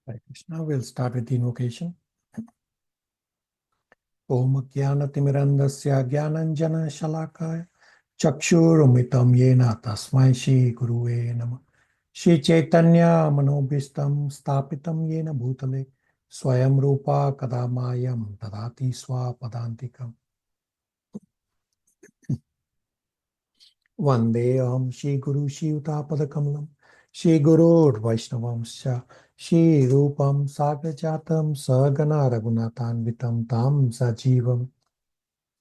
Hare Krishna. We'll start with the invocation. Om Jnanatimidandasya Jnananjana Shalakaya Chakshurumitam Yena Tasmai Shri Guruve Namah. Shri Chaitanya Manobhistam Stapitam Yena Bhutale Swayam Rupa Kadamayam Tadati Swapadantikam. Vande Om Shri Guru Shri Utapadakamalam Shri Guru Vaishnavamscha Shri Rupam Sagrajatam Sagana Raghunathanvitam Tam Sajivam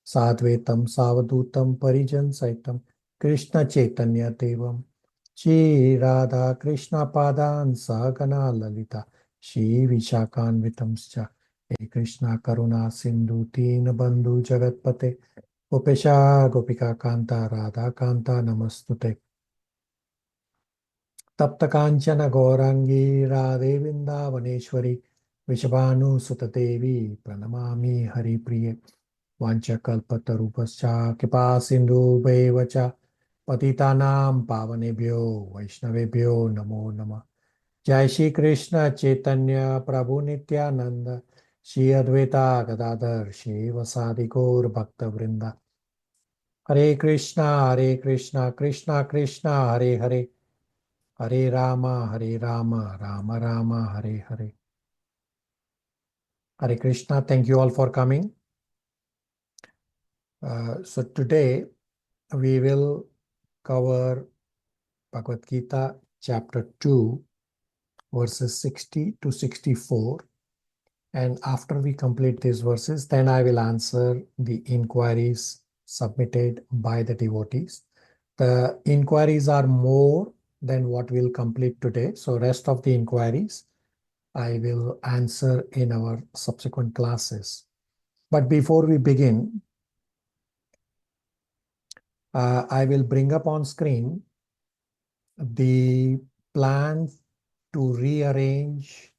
Sadvetam Savadutam Parijan Saitam Krishna Chaitanya Devam Shri Radha Krishna Padan Sagana Lalita Shri Vishakanvitamscha He Krishna Karuna Sindhu Teen Bandhu Jagatpate Gopesha Gopika Kanta Radha Kanta Namastute Tapta Kanchana Gaurangi Radhe Vrindavaneshwari Vishabhanu Sutadevi Pranamami Hari Priye Vanchakalpatarupascha Kripa Sindhu Bevacha Patitanam Pavanebhyo Vaishnavebhyo Namo Namah. Jai Shri Krishna Chaitanya Prabhu Nityananda Shri Advaita Gadadhar Shri Vasadi Gaur Bhakta Vrinda. Hare Krishna Krishna Krishna Hare Hare Hare Rama Rama Rama Hare Hare. Hare Krishna. Thank you all for coming. So today we will cover Bhagavad Gita chapter 2 verses 60 to 64, and after we complete these verses then I will answer the inquiries submitted by the devotees. The inquiries are more than what we'll complete today, so rest of the inquiries I will answer in our subsequent classes. But before we begin, I will bring up on screen the plan to rearrange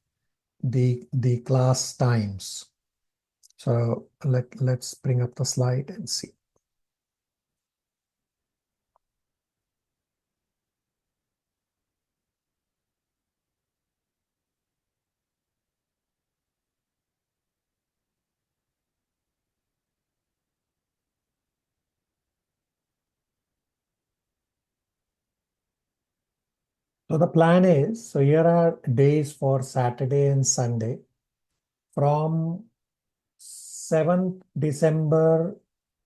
the class times. So let's bring up the slide and see. So the plan is, so here are days for Saturday and Sunday. From 7th December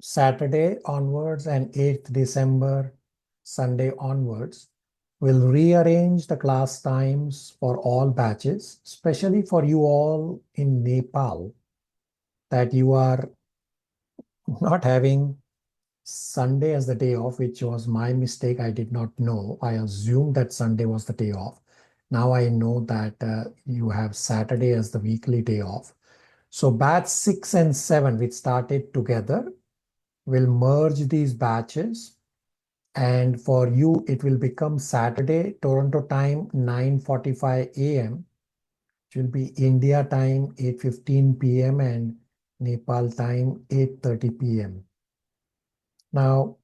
Saturday onwards and 8th December Sunday onwards, we'll rearrange the class times for all batches, especially for you all in Nepal, that you are not having Sunday as the day off, which was my mistake. I did not know. I assumed that Sunday was the day off. Now I know that you have Saturday as the weekly day off. So batch 6 and 7, which started together, will merge these batches. And for you, it will become Saturday, Toronto time, 9:45 a.m. It will be India time, 8:15 p.m. and Nepal time, 8:30 p.m. Now,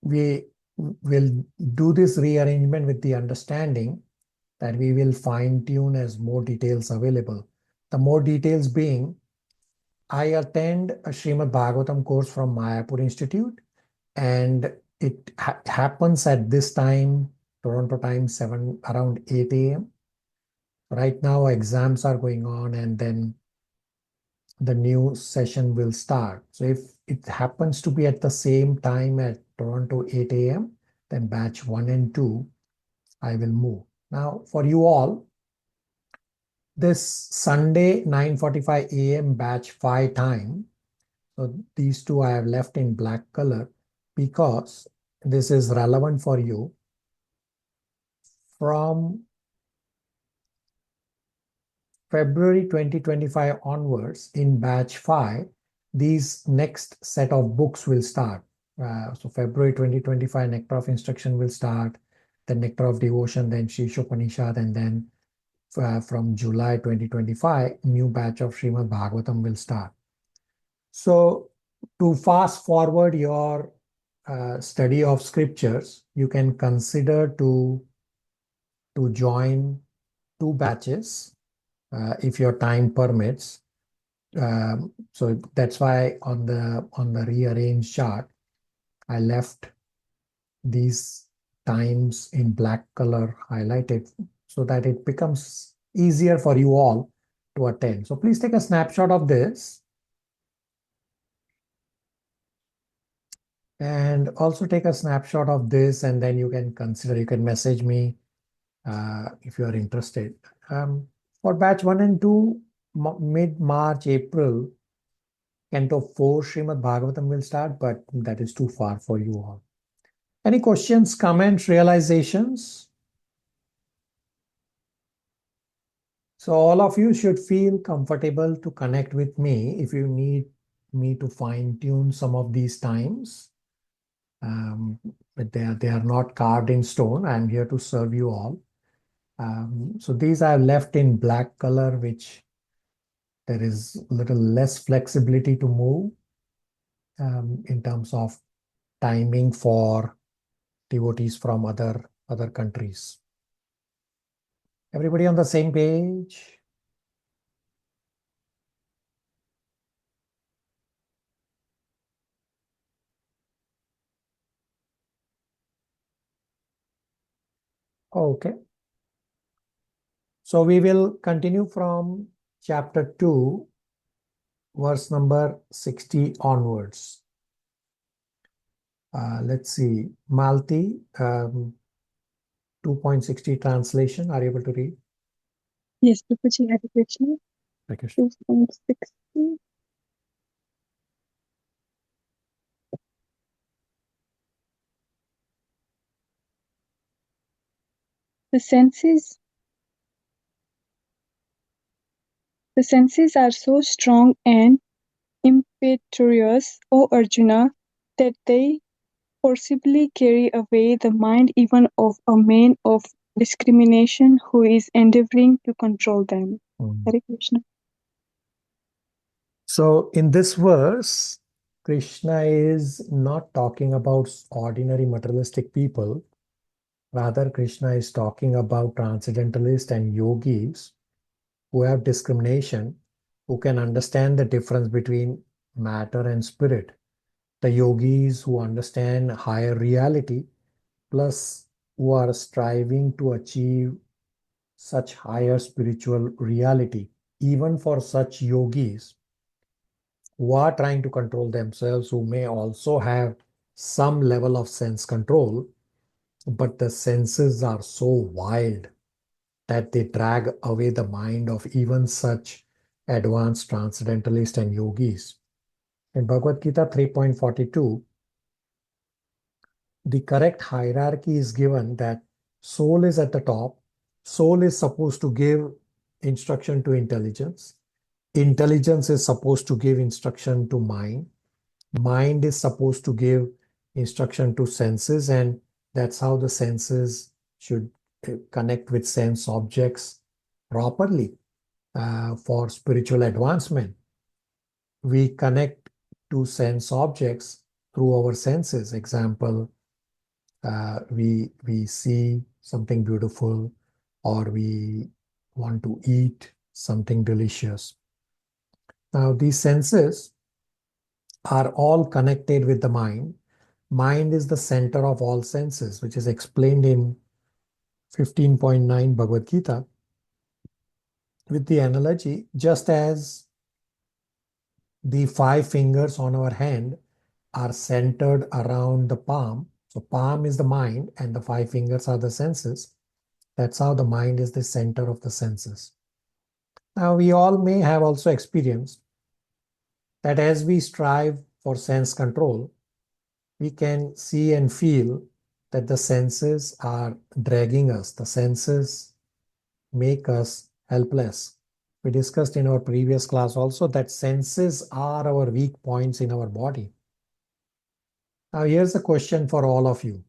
we will do this rearrangement with the understanding that we will fine tune as more details available. The more details being, I attend a Srimad Bhagavatam course from Mayapur Institute, and it happens at this time, Toronto time, around 8 a.m. Right now, exams are going on, and then the new session will start. So if it happens to be at the same time at Toronto 8 a.m., then batch 1 and 2, I will move. Now, for you all, this Sunday 9:45 a.m. batch 5 time, so these two I have left in black color because this is relevant for you. From February 2025 onwards, in batch 5, these next set of books will start. So February 2025, Nectar of Instruction will start, then Nectar of Devotion, then Shishopanishad, and then from July 2025, new batch of Srimad Bhagavatam will start. So to fast forward your study of scriptures, you can consider to join 2 batches if your time permits. So that's why on the rearranged chart, I left these times in black color highlighted so that it becomes easier for you all to attend. So please take a snapshot of this. And also take a snapshot of this, and then you can consider, you can message me if you are interested. For batch 1 and 2, mid-March, April, Canto 4 Srimad Bhagavatam will start, but that is too far for you all. Any questions, comments, realizations? So all of you should feel comfortable to connect with me if you need me to fine tune some of these times. But they are not carved in stone. I'm here to serve you all. So these I have left in black color, which there is a little less flexibility to move in terms of timing for devotees from other countries. Everybody on the same page? Okay. So we will continue from chapter 2, verse number 60 onwards. Let's see. Malti, 2.60 translation. Are you able to read? Yes, Prabhuji, Hare Krishna. 2.60. The senses are so strong and impetuous, O Arjuna, that they forcibly carry away the mind even of a man of discrimination who is endeavoring to control them. Hare Krishna. So in this verse, Krishna is not talking about ordinary materialistic people. Rather, Krishna is talking about transcendentalists and yogis who have discrimination, who can understand the difference between matter and spirit. The yogis who understand higher reality, plus who are striving to achieve such higher spiritual reality. Even for such yogis who are trying to control themselves, who may also have some level of sense control, but the senses are so wild that they drag away the mind of even such advanced transcendentalists and yogis. In Bhagavad Gita 3.42, the correct hierarchy is given that soul is at the top. Soul is supposed to give instruction to intelligence. Intelligence is supposed to give instruction to mind. Mind is supposed to give instruction to senses, and that's how the senses should connect with sense objects properly for spiritual advancement. We connect to sense objects through our senses. Example, we see something beautiful, or we want to eat something delicious. Now, these senses are all connected with the mind. Mind is the center of all senses, which is explained in 15.9 Bhagavad Gita with the analogy, just as the 5 fingers on our hand are centered around the palm. So palm is the mind and the 5 fingers are the senses. That's how the mind is the center of the senses. Now, we all may have also experienced that as we strive for sense control, we can see and feel that the senses are dragging us. The senses make us helpless. We discussed in our previous class also that senses are our weak points in our body. Now, here's a question for all of you.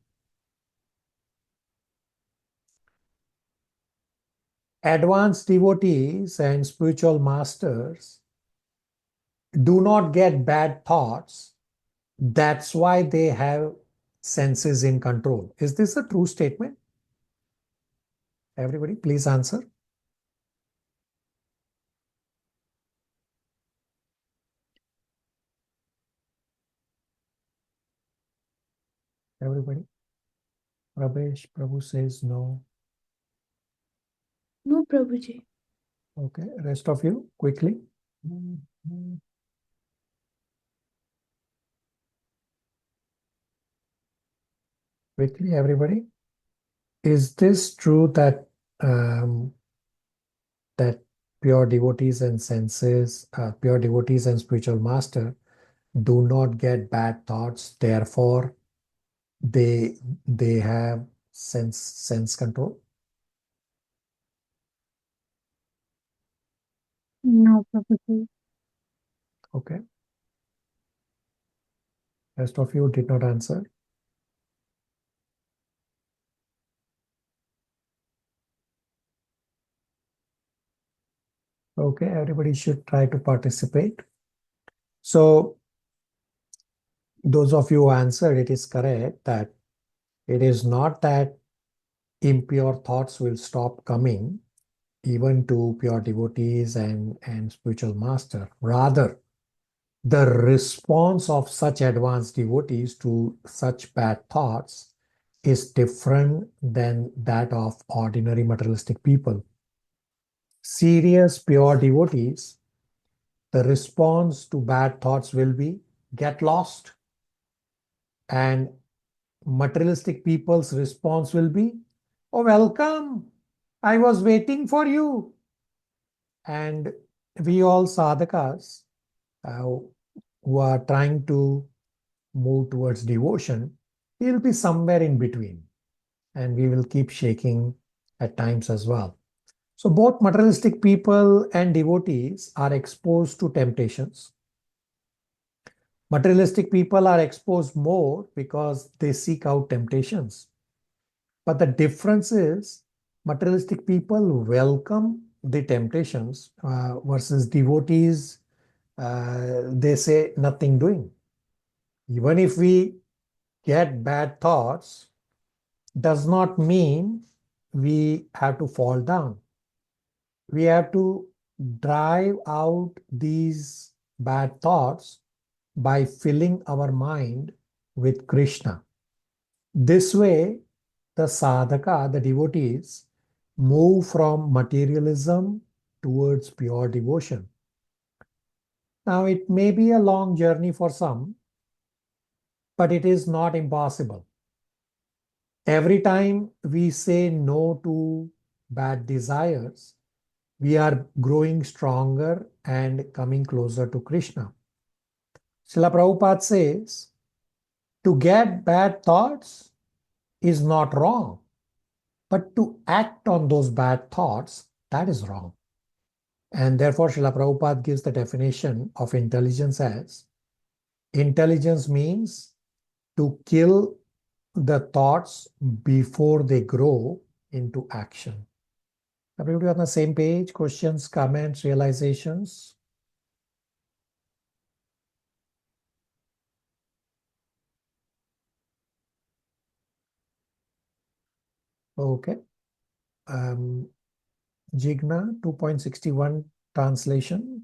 Advanced devotees and spiritual masters do not get bad thoughts. That's why they have senses in control. Is this a true statement? Everybody, please answer. Pravesh, Prabhu says no. No, Prabhuji. Okay, rest of you, quickly. Quickly, everybody. Is this true that that pure devotees and senses, pure devotees and spiritual master do not get bad thoughts, therefore they have sense control? No, Prabhuji. Okay. Rest of you did not answer. Okay, everybody should try to participate. So those of you who answered, it is correct that it is not that impure thoughts will stop coming even to pure devotees and spiritual master. Rather, the response of such advanced devotees to such bad thoughts is different than that of ordinary materialistic people. Serious pure devotees, the response to bad thoughts will be get lost, and materialistic people's response will be, oh, welcome, I was waiting for you. And we all sadhakas who are trying to move towards devotion, we'll be somewhere in between, and we will keep shaking at times as well. So both materialistic people and devotees are exposed to temptations. Materialistic people are exposed more because they seek out temptations. But the difference is materialistic people welcome the temptations versus devotees, they say nothing doing. Even if we get bad thoughts, does not mean we have to fall down. We have to drive out these bad thoughts by filling our mind with Krishna. This way, the sadhaka, the devotees, move from materialism towards pure devotion. Now, it may be a long journey for some, but it is not impossible. Every time we say no to bad desires, we are growing stronger and coming closer to Krishna. Srila Prabhupada says, to get bad thoughts is not wrong, but to act on those bad thoughts, that is wrong. And therefore, Srila Prabhupada gives the definition of intelligence as, intelligence means to kill the thoughts before they grow into action. Everybody on the same page? Questions, comments, realizations? Okay. Jigna 2.61 translation.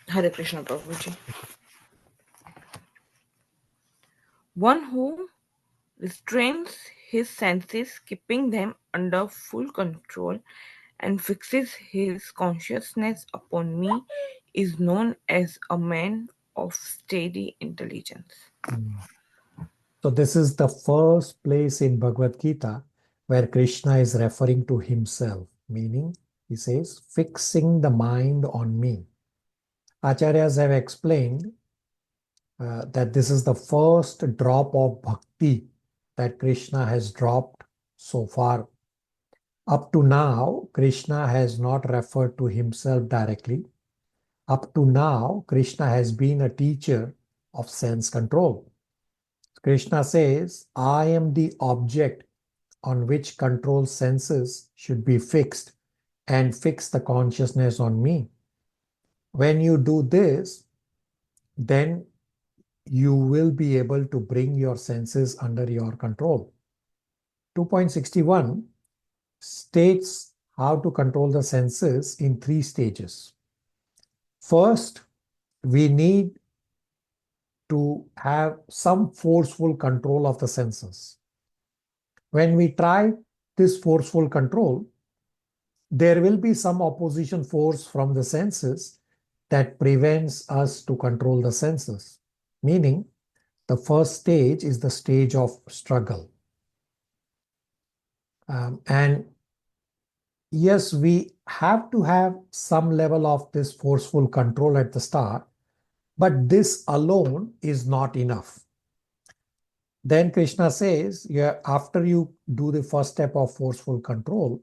Hare Krishna Prabhuji. One who restrains his senses, keeping them under full control, and fixes his consciousness upon me is known as a man of steady intelligence. So this is the first place in Bhagavad Gita where Krishna is referring to himself, meaning he says, fixing the mind on me. Acharyas have explained that this is the first drop of bhakti that Krishna has dropped so far. Up to now, Krishna has not referred to himself directly. Up to now, Krishna has been a teacher of sense control. Krishna says, I am the object on which control senses should be fixed, and fix the consciousness on me. When you do this, then you will be able to bring your senses under your control. 2.61 states how to control the senses in 3 stages. First, we need to have some forceful control of the senses. When we try this forceful control, there will be some opposition force from the senses that prevents us to control the senses. Meaning, the first stage is the stage of struggle. And yes, we have to have some level of this forceful control at the start, but this alone is not enough. Then Krishna says, yeah, after you do the first step of forceful control,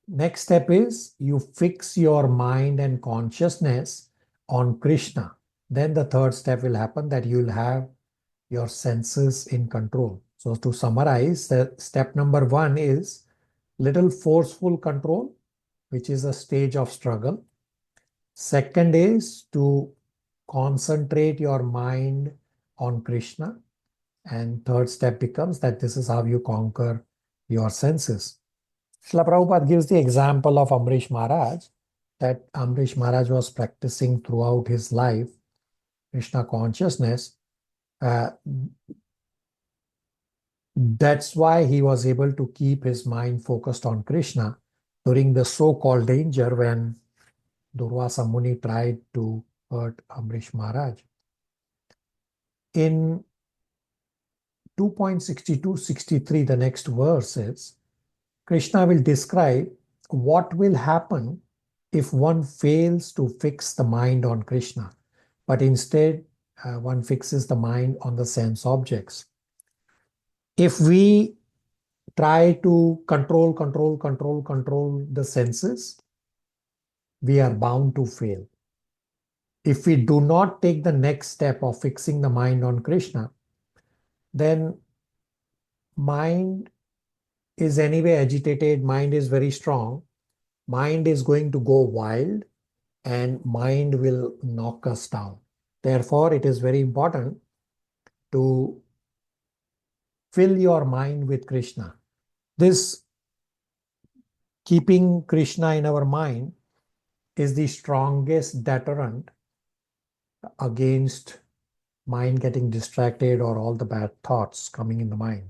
next step is you fix your mind and consciousness on Krishna. Then the third step will happen, that you'll have your senses in control. So to summarize, the step number 1 is little forceful control, which is a stage of struggle. Second is to concentrate your mind on Krishna. And third step becomes that this is how you conquer your senses. Srila Prabhupada gives the example of Amrish Maharaj, that Amrish Maharaj was practicing throughout his life Krishna consciousness. That's why he was able to keep his mind focused on Krishna during the so-called danger when Durvasa Muni tried to hurt Amrish Maharaj. In 2.62-63, the next verse is, Krishna will describe what will happen if one fails to fix the mind on Krishna, but instead one fixes the mind on the sense objects. If we try to control the senses, we are bound to fail. If we do not take the next step of fixing the mind on Krishna, then mind is anyway agitated, mind is very strong, mind is going to go wild, and mind will knock us down. Therefore, it is very important to fill your mind with Krishna. This keeping Krishna in our mind is the strongest deterrent against mind getting distracted or all the bad thoughts coming in the mind.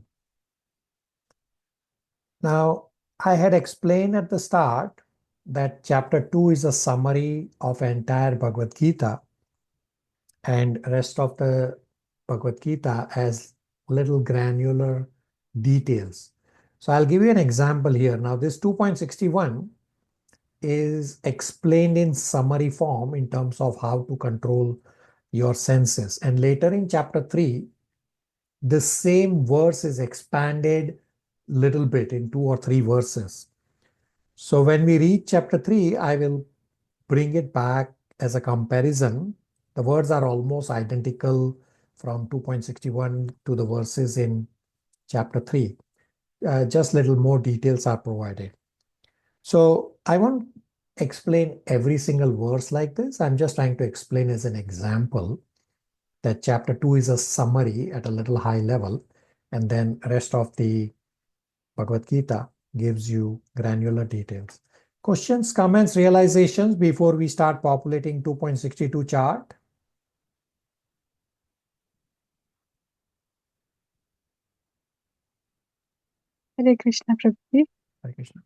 Now, I had explained at the start that chapter 2 is a summary of entire Bhagavad Gita, and rest of the Bhagavad Gita has little granular details. So I'll give you an example here. Now, this 2.61 is explained in summary form in terms of how to control your senses. And later in chapter 3, the same verse is expanded little bit in 2 or 3 verses. So when we read chapter 3, I will bring it back as a comparison. The words are almost identical from 2.61 to the verses in chapter 3. Just little more details are provided. So I won't explain every single verse like this. I'm just trying to explain as an example that chapter 2 is a summary at a little high level, and then rest of the Bhagavad Gita gives you granular details. Questions, comments, realizations before we start populating 2.62 chart? Hare Krishna, Prabhuji. Hare Krishna.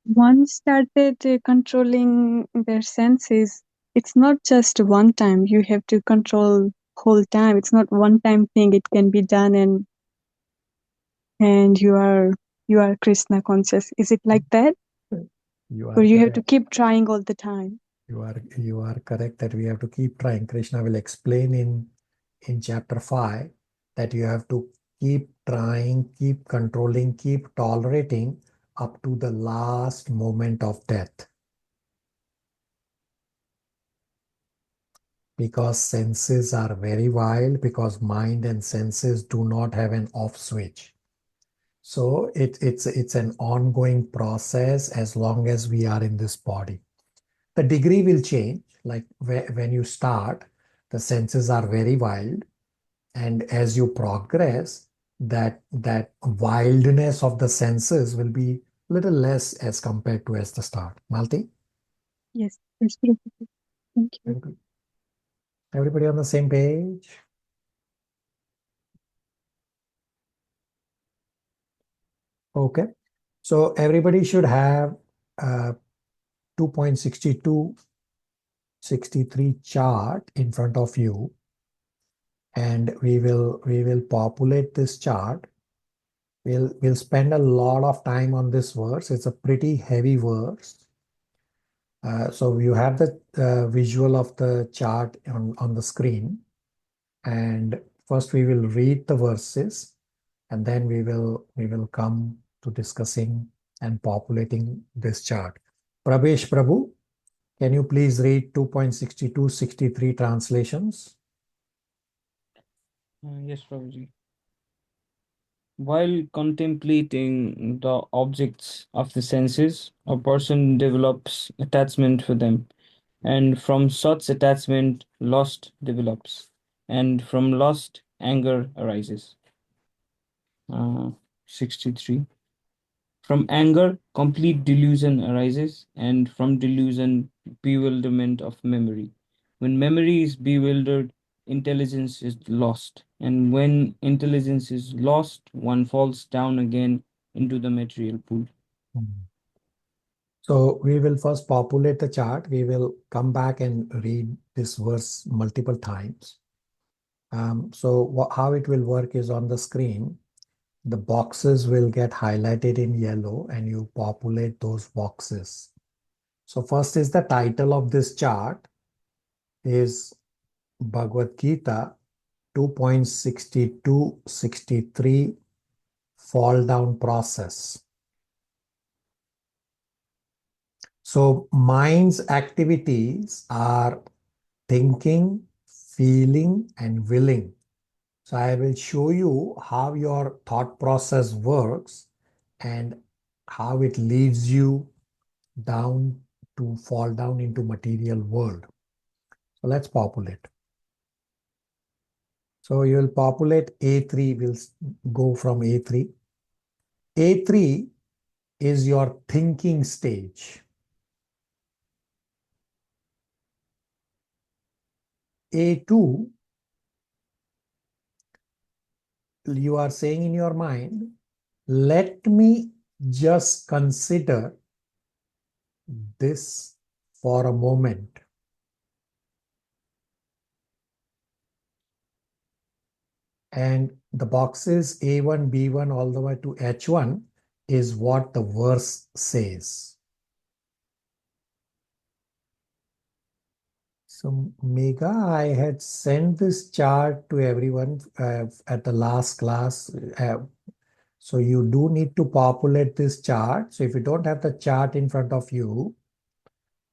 Once started controlling their senses, it's not just one time. You have to control whole time. It's not one time thing. It can be done and you are Krishna conscious. Is it like that? You Or are you have correct. to keep trying all the time? You are correct that we have to keep trying. Krishna will explain in chapter 5 that you have to keep trying, keep controlling, keep tolerating up to the last moment of death. Because senses are very wild, because mind and senses do not have an off switch. So it's an ongoing process as long as we are in this body. The degree will change. Like when you start, the senses are very wild. And as you progress, that wildness of the senses will be little less as compared to as the start. Malti? Yes, Prabhuji. Thank you. Very good. Everybody on the same page? Okay. So everybody should have 2.6263 chart in front of you, and we will populate this chart. We'll spend a lot of time on this verse. It's a pretty heavy verse. So you have the visual of the chart on the screen. And first we will read the verses, and then we will come to discussing and populating this chart. Pravesh Prabhu, can you please read 2.6263 translations? Yes, Prabhuji. While contemplating the objects of the senses, a person develops attachment for them, and from such attachment, lust develops, and from lust, anger arises. 63. From anger, complete delusion arises, and from delusion, bewilderment of memory. When memory is bewildered, intelligence is lost, and when intelligence is lost, one falls down again into the material pool. So we will first populate the chart. We will come back and read this verse multiple times. So how it will work is on the screen. The boxes will get highlighted in yellow and you populate those boxes. So first is the title of this chart is Bhagavad Gita 2.6263 fall down process. So mind's activities are thinking, feeling, and willing. So I will show you how your thought process works and how it leads you down to fall down into material world. So let's populate. So you will populate A3, will go from A3. A3 is your thinking stage. A2, you are saying in your mind, let me just consider this for a moment. And the boxes A1, B1, all the way to H1 is what the verse says. So Megha, I had sent this chart to everyone at the last class. So you do need to populate this chart. So if you don't have the chart in front of you,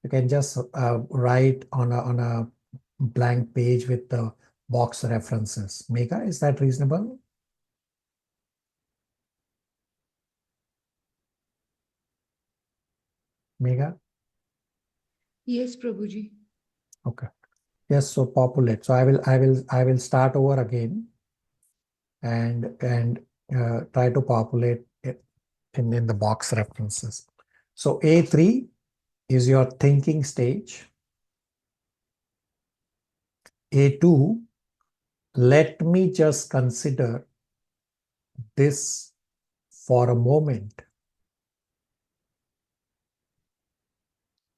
you can just write on a blank page with the box references. Megha, is that reasonable? Megha? Yes, Prabhuji. Okay. Yes, so populate. So I will start over again and try to populate it in the box references. So A3 is your thinking stage. A2, let me just consider this for a moment.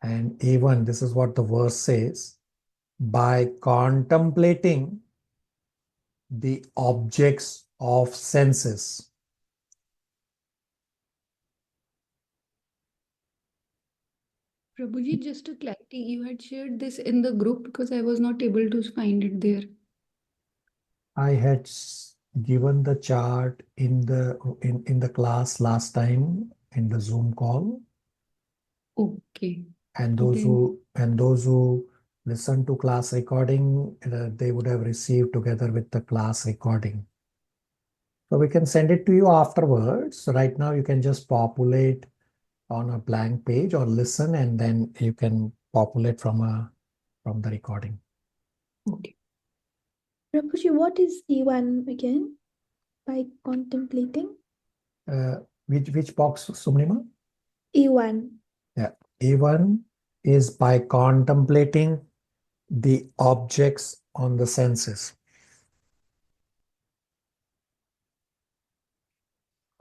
And A1, this is what the verse says. By contemplating the objects of senses. Prabhuji, just a clarity, you had shared this in the group because I was not able to find it there. I had given the chart in the class last time in the Zoom call. Okay. And those who listen to class recording, they would have received together with the class recording. So we can send it to you afterwards. So right now you can just populate on a blank page or listen, and then you can populate from the recording. Okay. Prabhuji, what is E1 again? By contemplating? Which box, Sumnima? E1. Yeah. A1 is by contemplating the objects on the senses.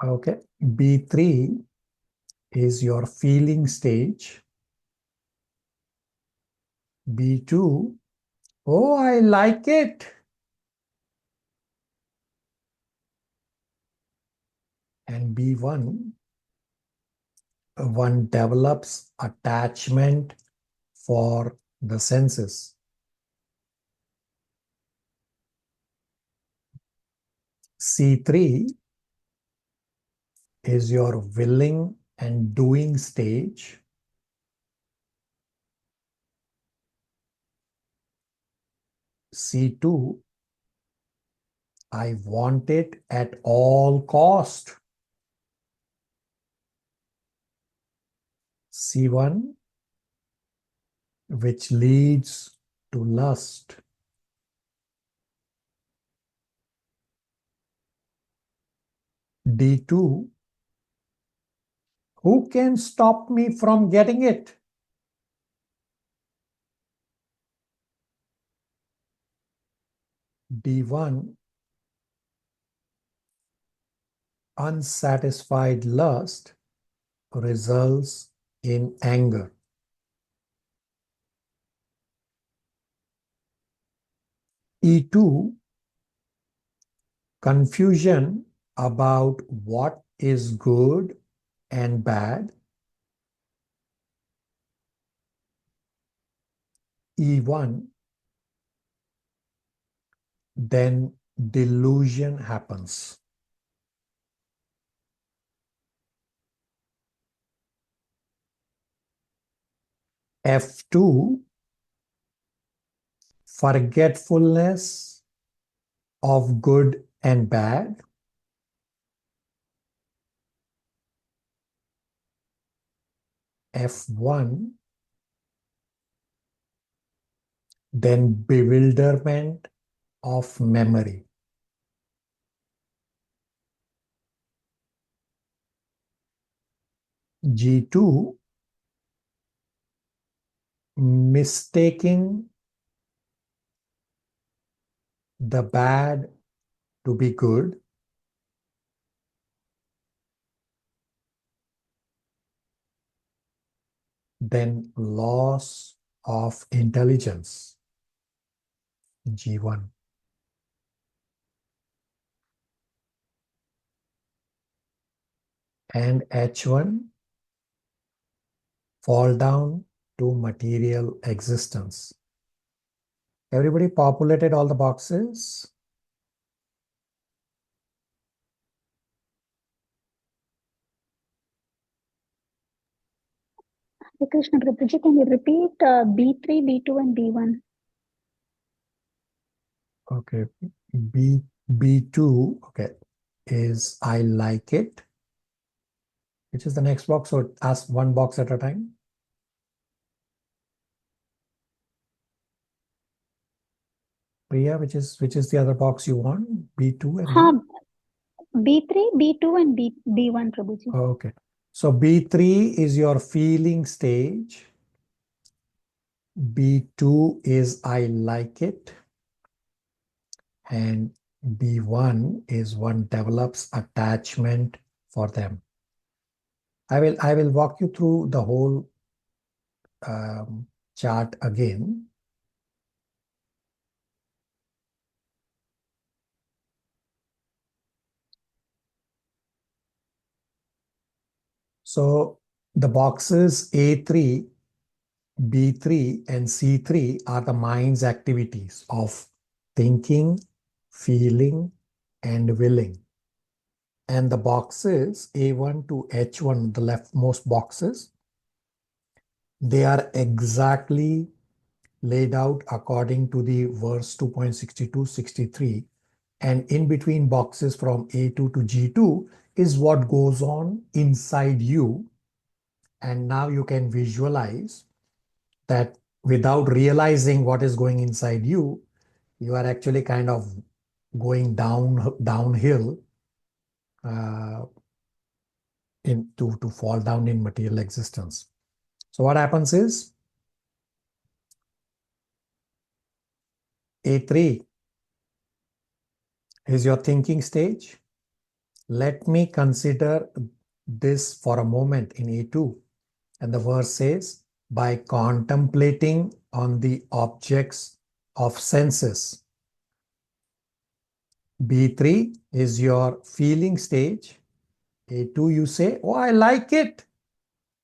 Okay, B3 is your feeling stage. B2, oh, I like it. And B1, one develops attachment for the senses. C3 is your willing and doing stage. C2, I want it at all cost. C1, which leads to lust. D2, who can stop me from getting it? D1, unsatisfied lust results in anger. E2, confusion about what is good and bad. E1, then delusion happens. F2, forgetfulness of good and bad. F1, then bewilderment of memory. G2, mistaking the bad to be good. Then loss of intelligence. G1. And H1, fall down to material existence. Everybody populated all the boxes. Hare Krishna Prabhuji, can you repeat B3, B2, and B1? Okay, B2, okay, is I like it. Which is the next box? So ask one box at a time. Priya, which is the other box you want? B2 and then? B3, B2, and B1, Prabhuji. Okay. So B3 is your feeling stage. B2 is I like it. And B1 is one develops attachment for them. I will walk you through the whole chart again. So the boxes A3, B3, and C3 are the mind's activities of thinking, feeling, and willing. And the boxes A1 to H1, the leftmost boxes, they are exactly laid out according to the verse 2.62-63. And in between boxes from A2 to G2 is what goes on inside you. And now you can visualize that without realizing what is going inside you, you are actually kind of going downhill to fall down in material existence. So what happens is A3 is your thinking stage. Let me consider this for a moment in A2. And the verse says, by contemplating on the objects of senses. B3 is your feeling stage. A2, you say, oh, I like it.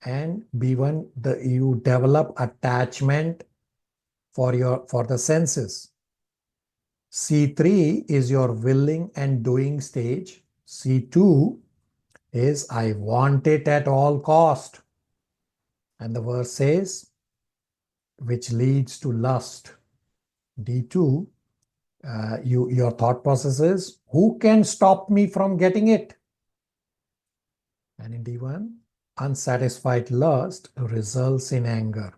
And B1, you develop attachment for the senses. C3 is your willing and doing stage. C2 is I want it at all cost. And the verse says, which leads to lust. D2, your thought process is, who can stop me from getting it? And in D1, unsatisfied lust results in anger.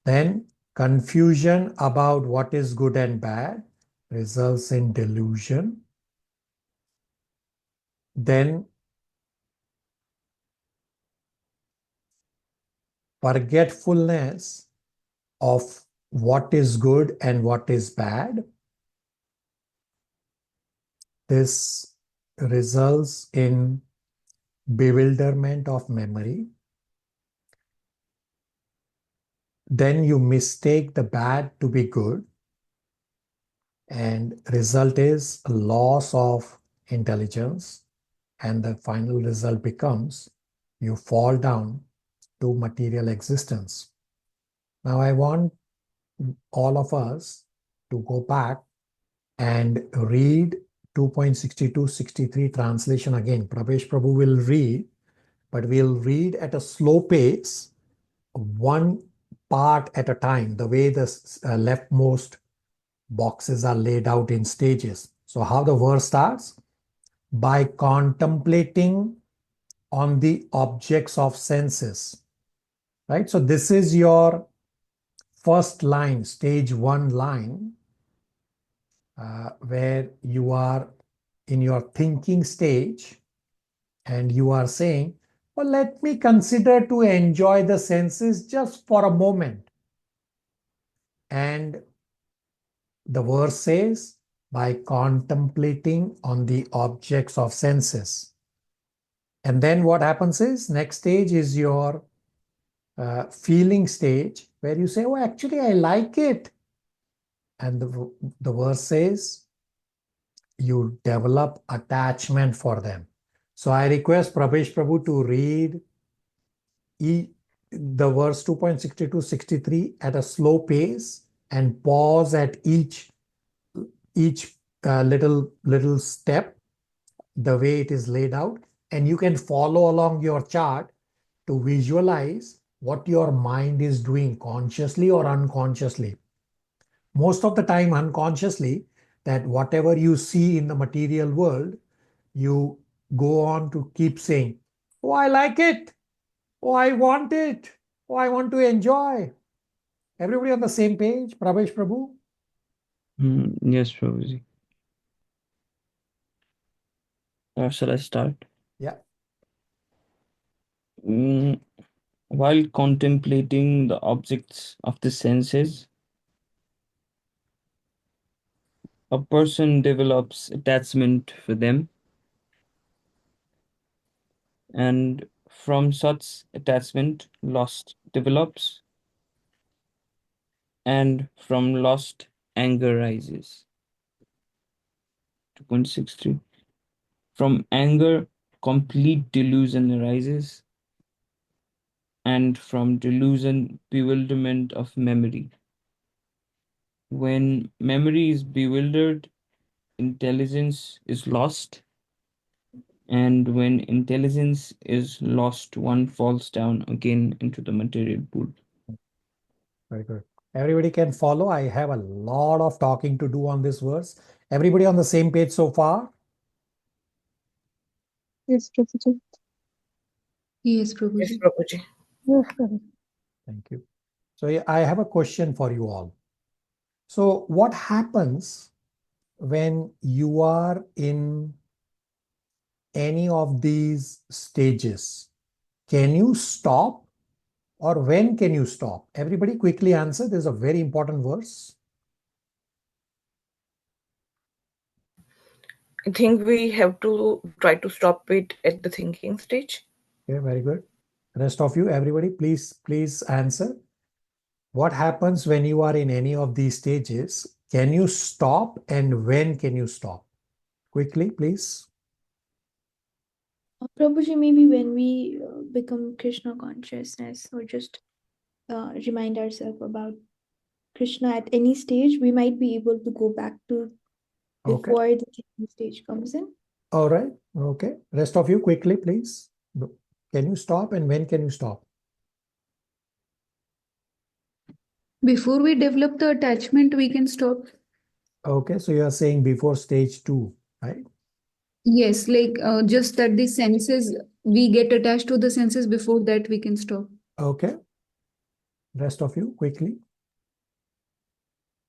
Then confusion about what is good and bad results in delusion. Then forgetfulness of what is good and what is bad. This results in bewilderment of memory. Then you mistake the bad to be good, and result is a loss of intelligence, and the final result becomes you fall down to material existence. Now I want all of us to go back and read 2.62-63 translation again. Pravesh Prabhu will read, but we'll read at a slow pace, one part at a time, the way the leftmost boxes are laid out in stages. So how the verse starts? By contemplating on the objects of senses, right? So this is your first line, stage 1 line, where you are in your thinking stage and you are saying, well, let me consider to enjoy the senses just for a moment. And the verse says, by contemplating on the objects of senses. And then what happens is, next stage is your feeling stage, where you say, oh, actually, I like it. And the verse says, you develop attachment for them. So I request Pravesh Prabhu to read the verse 2.62-63 at a slow pace and pause at each little step, the way it is laid out. And you can follow along your chart to visualize what your mind is doing consciously or unconsciously. Most of the time unconsciously, that whatever you see in the material world, you go on to keep saying, oh, I like it. Oh, I want it. Oh, I want to enjoy. Everybody on the same page? Pravesh Prabhu? Yes, Prabhuji. Shall I start? Yeah. While contemplating the objects of the senses, a person develops attachment for them, and from such attachment, lust develops, and from lust, anger rises. 2.63. From anger, complete delusion arises, and from delusion, bewilderment of memory. When memory is bewildered, intelligence is lost, and when intelligence is lost, one falls down again into the material pool. Very good. Everybody can follow. I have a lot of talking to do on this verse. Everybody on the same page so far? Yes, Prabhuji. Yes, Yes, Prabhuji. Prabhuji. Yes, Prabhuji. Thank you. So I have a question for you all. So what happens when you are in any of these stages? Can you stop, or when can you stop? Everybody quickly answer. This is a very important verse. I think we have to try to stop it at the thinking stage. Okay, very good. Rest of you, everybody, please answer. What happens when you are in any of these stages? Can you stop, and when can you stop? Quickly, please. Prabhuji, maybe when we become Krishna consciousness or just remind ourselves about Krishna at any stage, we might be able to go back to Okay. before the thinking stage comes in. All right. Okay. Rest of you, quickly, please. Can you stop, and when can you stop? Before we develop the attachment, we can stop. Okay. So you are saying before stage 2, right? Yes, like just that the senses, we get attached to the senses, before that we can stop. Okay. Rest of you, quickly.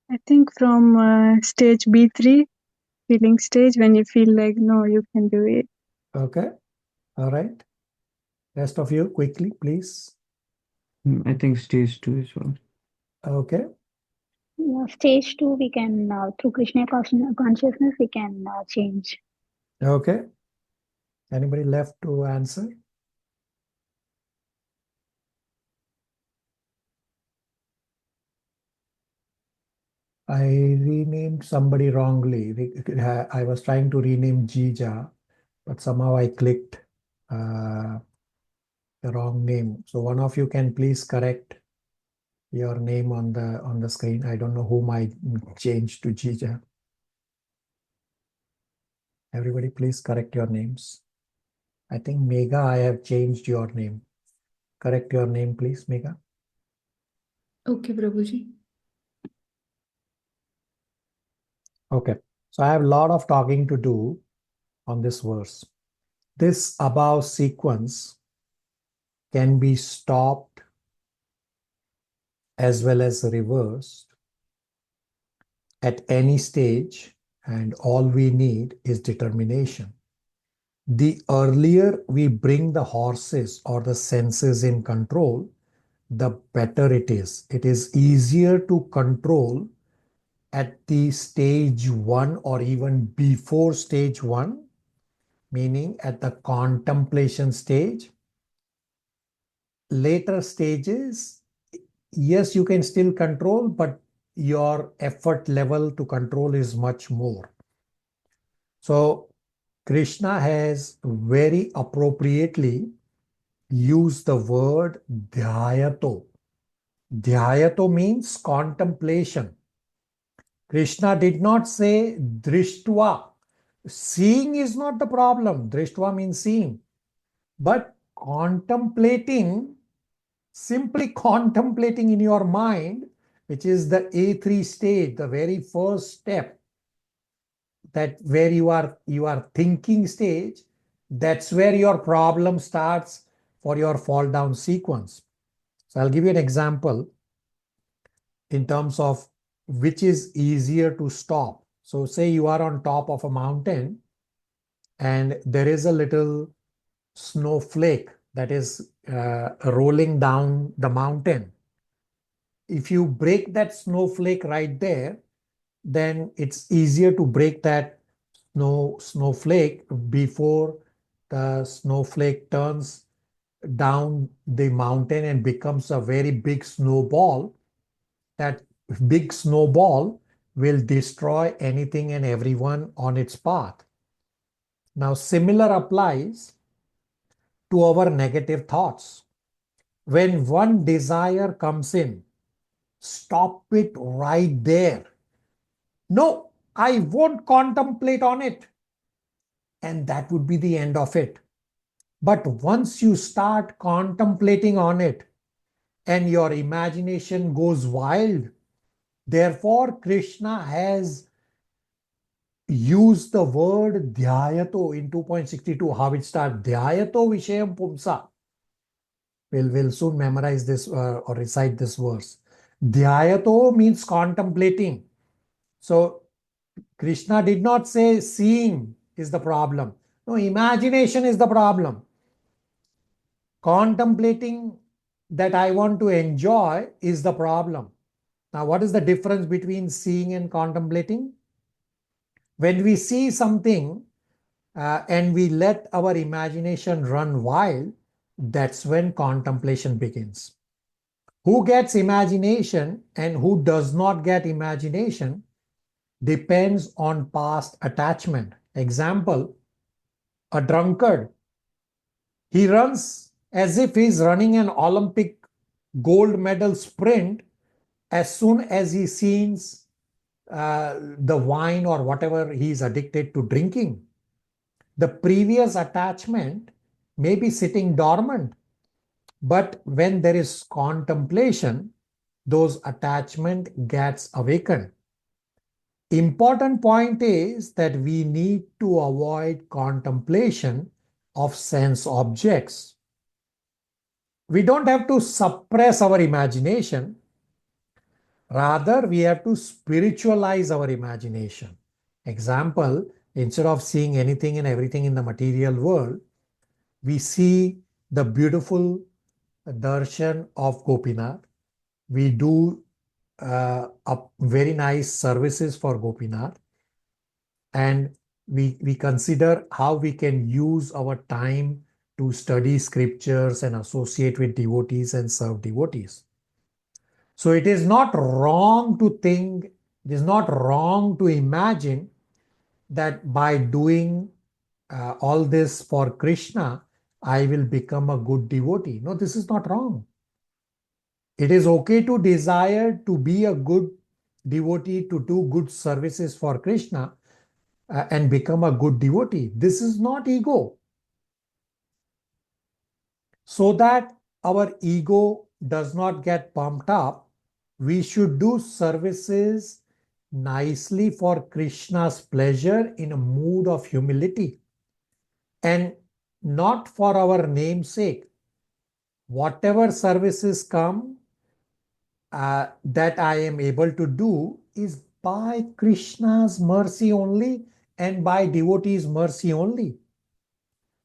I think from stage B3, feeling stage, when you feel like, no, you can do it. Okay. All right. Rest of you, quickly, please. I think stage 2 as well. Okay. Stage 2, we can, through Krishna consciousness, we can change. Okay. Anybody left to answer? I renamed somebody wrongly. I was trying to rename Jija, but somehow I clicked the wrong name. So one of you can please correct your name on the screen. I don't know whom I changed to Jija. Everybody, please correct your names. I think Mega, I have changed your name. Correct your name, please, Mega. Okay, Prabhuji. Okay. So I have a lot of talking to do on this verse. This above sequence can be stopped as well as reversed at any stage, and all we need is determination. The earlier we bring the horses or the senses in control, the better it is. It is easier to control at the stage 1 or even before stage 1, meaning at the contemplation stage. Later stages, yes, you can still control, but your effort level to control is much more. So Krishna has very appropriately used the word dhyato. Dhyato means contemplation. Krishna did not say drishtva. Seeing is not the problem. Drishtva means seeing. But contemplating, simply contemplating in your mind, which is the A3 stage, the very first step, that where you are thinking stage, that's where your problem starts for your fall down sequence. So I'll give you an example in terms of which is easier to stop. So say you are on top of a mountain and there is a little snowflake that is rolling down the mountain. If you break that snowflake right there, then it's easier to break that snowflake before the snowflake turns down the mountain and becomes a very big snowball. That big snowball will destroy anything and everyone on its path. Now, similar applies to our negative thoughts. When one desire comes in, stop it right there. No, I won't contemplate on it. And that would be the end of it. But once you start contemplating on it and your imagination goes wild, therefore Krishna has used the word dhyato in 2.62, how it starts, dhyato vishayam pumsa. We'll soon memorize this or recite this verse. Dhyato means contemplating. So Krishna did not say seeing is the problem. No, imagination is the problem. Contemplating that I want to enjoy is the problem. Now, what is the difference between seeing and contemplating? When we see something and we let our imagination run wild, that's when contemplation begins. Who gets imagination and who does not get imagination depends on past attachment. Example, a drunkard. He runs as if he's running an Olympic gold medal sprint as soon as he sees the wine or whatever he's addicted to drinking. The previous attachment may be sitting dormant, but when there is contemplation, those attachment gets awakened. Important point is that we need to avoid contemplation of sense objects. We don't have to suppress our imagination. Rather, we have to spiritualize our imagination. Example, instead of seeing anything and everything in the material world, we see the beautiful darshan of Gopinath. We do very nice services for Gopinath. And we consider how we can use our time to study scriptures and associate with devotees and serve devotees. So it is not wrong to think, it is not wrong to imagine that by doing all this for Krishna, I will become a good devotee. No, this is not wrong. It is okay to desire to be a good devotee, to do good services for Krishna and become a good devotee. This is not ego. So that our ego does not get pumped up, we should do services nicely for Krishna's pleasure in a mood of humility and not for our namesake. Whatever services come that I am able to do is by Krishna's mercy only and by devotees' mercy only.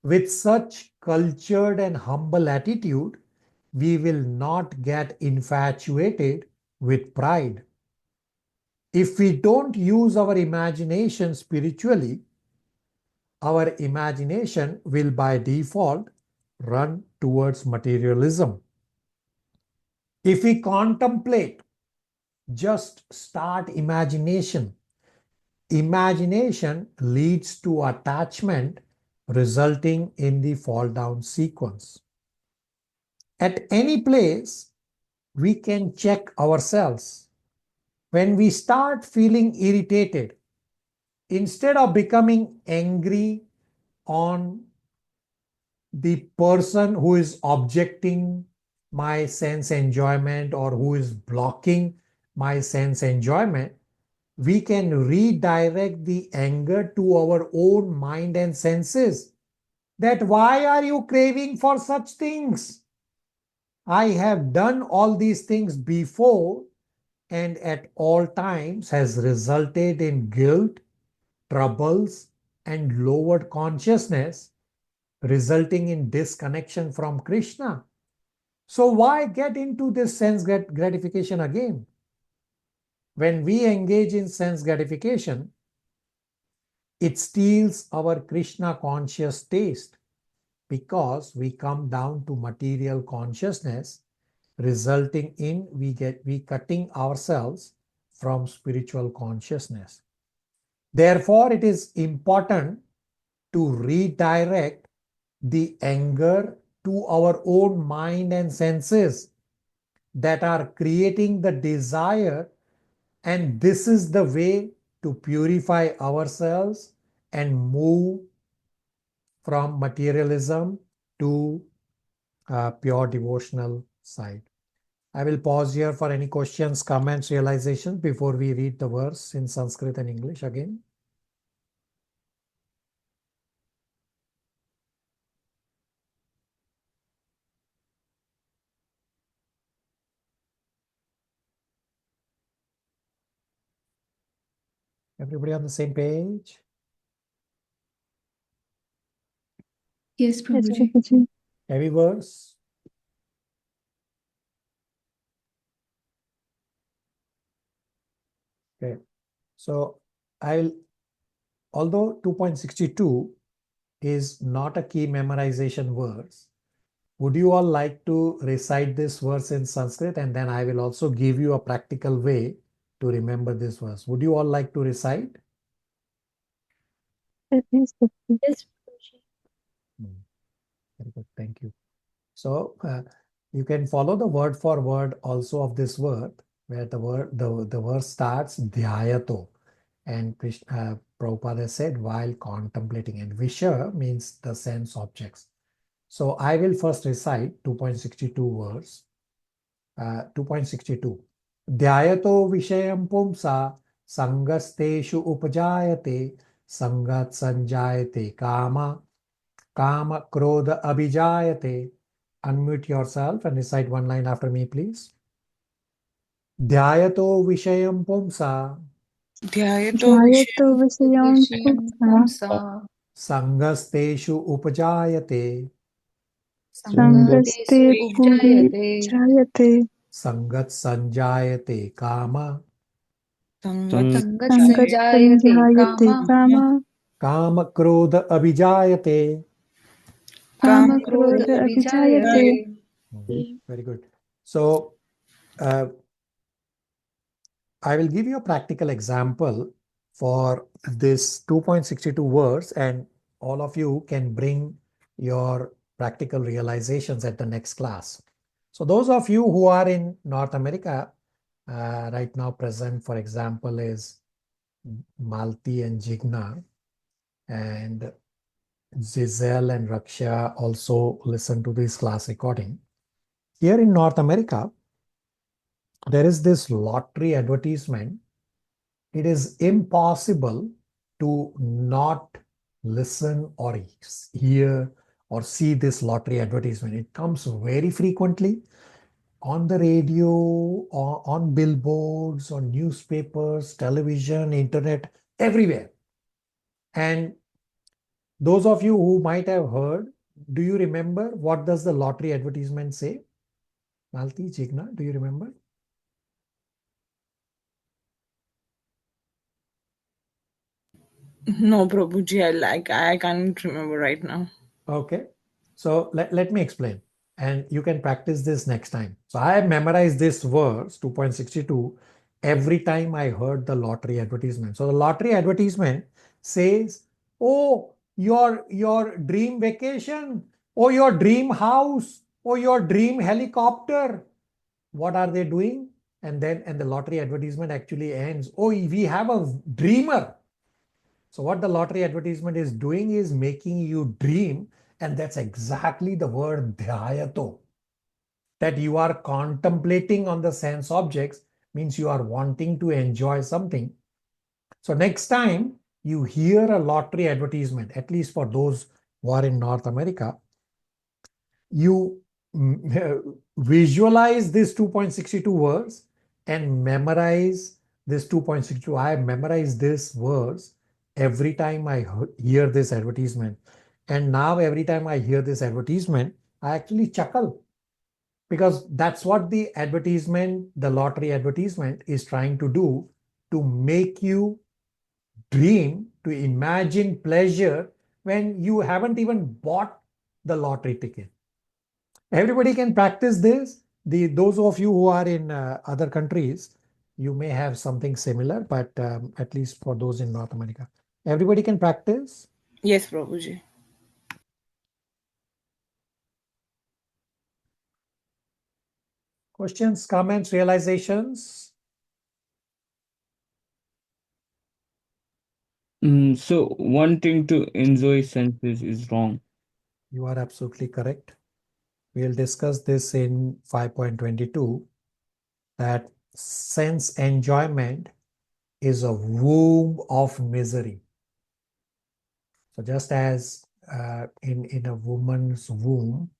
With such cultured and humble attitude, we will not get infatuated with pride. If we don't use our imagination spiritually, our imagination will by default run towards materialism. If we contemplate, just start imagination. Imagination leads to attachment, resulting in the fall down sequence. At any place, we can check ourselves. When we start feeling irritated, instead of becoming angry on the person who is objecting my sense enjoyment or who is blocking my sense enjoyment, we can redirect the anger to our own mind and senses. That why are you craving for such things? I have done all these things before and at all times has resulted in guilt, troubles, and lowered consciousness, resulting in disconnection from Krishna. So why get into this sense gratification again? When we engage in sense gratification, it steals our Krishna conscious taste because we come down to material consciousness, resulting in we cutting ourselves from spiritual consciousness. Therefore, it is important to redirect the anger to our own mind and senses that are creating the desire, and this is the way to purify ourselves and move from materialism to pure devotional side. I will pause here for any questions, comments, realizations before we read the verse in Sanskrit and English again. Everybody on the same page? Yes, Yes, Prabhuji. Prabhuji. Every verse? Okay. So I'll although 2.62 is not a key memorization verse, would you all like to recite this verse in Sanskrit? And then I will also give you a practical way to remember this verse. Would you all like to recite? Yes, Prabhuji. Yes, Prabhuji. Very good. Thank you. So you can follow the word for word also of this word, where the verse starts dhyayato, and Prabhupada said while contemplating, and visha means the sense objects. So I will first recite 2.62 verse. 2.62 dhyayato vishayam pumsa sangasteshu upajayate sangat sanjayate kama kama krodha abhijayate. Unmute yourself and recite one line after me, please. Dhyayato vishayam pumsa Dhyayato Dhyayato Visayam Vishayam Pumsa pumsa sangasteshu upajayate sangatesu Sangaste Puri upjayate Jayate sangat sanjayate kama Sangat sangat Sangat sanjayate Sanjayate kama Kama kama krodha abhijayate. kama Kama krodha Krodha abhijayate. Abhijayate. Very good. So I will give you a practical example for this 2.62 verse, and all of you can bring your practical realizations at the next class. So those of you who are in North America right now present, for example, is Malti and Jigna, and Zizel and Raksha also listen to this class recording. Here in North America, there is this lottery advertisement. It is impossible to not listen or hear or see this lottery advertisement. It comes very frequently on the radio, or on billboards, on newspapers, television, internet, everywhere. And those of you who might have heard, do you remember what does the lottery advertisement say? Malti, Jigna, do you remember? No, Prabhuji, I can't remember right now. Okay. So let me explain, and you can practice this next time. So I have memorized this verse 2.62 every time I heard the lottery advertisement. So the lottery advertisement says, oh, your dream vacation, or your dream house, or your dream helicopter. What are they doing? And the lottery advertisement actually ends, oh, we have a dreamer. So what the lottery advertisement is doing is making you dream, and that's exactly the word dhyayato. That you are contemplating on the sense objects means you are wanting to enjoy something. So next time you hear a lottery advertisement, at least for those who are in North America, you visualize this 2.62 words and memorize this 2.62. I have memorized this verse every time I hear this advertisement. And now every time I hear this advertisement, I actually chuckle, because that's what the advertisement, the lottery advertisement, is trying to do, to make you dream, to imagine pleasure when you haven't even bought the lottery ticket. Everybody can practice this. Those of you who are in other countries, you may have something similar, but at least for those in North America, everybody can practice. Yes, Prabhuji. Questions, comments, realizations? So wanting to enjoy senses is wrong. You are absolutely correct. We'll discuss this in 5.22, that sense enjoyment is a womb of misery. So just as in a woman's womb,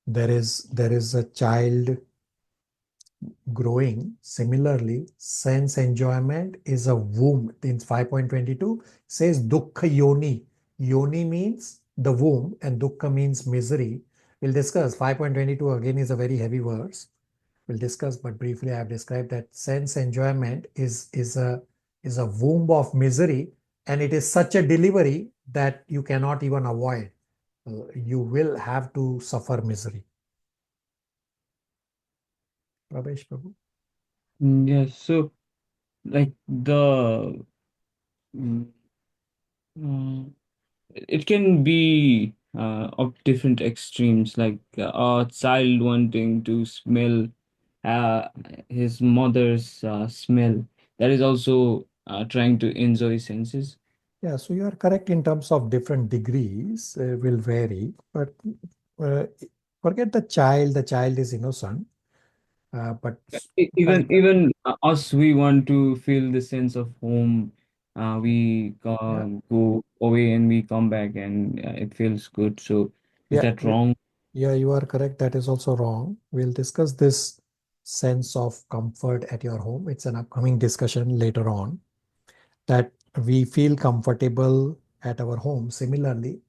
there is a child growing. Similarly, sense enjoyment is a womb. In 5.22 says dukkha yoni. Yoni means the womb and dukkha means misery. We'll discuss. 5.22 again is a very heavy verse. We'll discuss, but briefly I have described that sense enjoyment is a womb of misery, And it is such a delivery that you cannot even avoid. You will have to suffer misery. Pravesh Prabhu. Yes, so like mm, uh, it can be of different extremes, like a child wanting to smell uh, his mother's smell. That is also trying to enjoy senses. Yeah, so you are correct in terms of different degrees will vary, but uh, forget the child. The child is innocent, but Even consider, us, we want to feel the sense of home. We yeah, go away and we come back, and it feels good. So is yeah, that wrong? yeah, you are correct. That is also wrong. We'll discuss this sense of comfort at your home. It's an upcoming discussion later on, that we feel comfortable at our home. Similarly,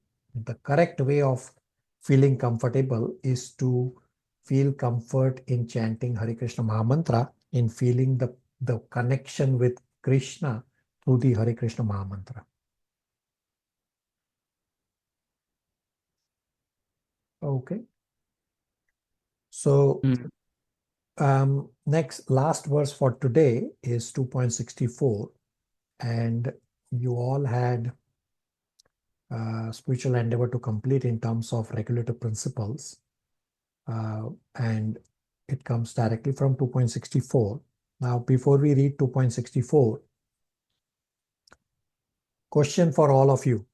the correct way of feeling comfortable is to feel comfort in chanting Hare Krishna Mahamantra, in feeling the connection with Krishna through the Hare Krishna Mahamantra. Okay. So Mm. last verse for today is 2.64, and you all had spiritual endeavor to complete in terms of regulative principles, and it comes directly from 2.64. Now, before we read 2.64, question for all of you.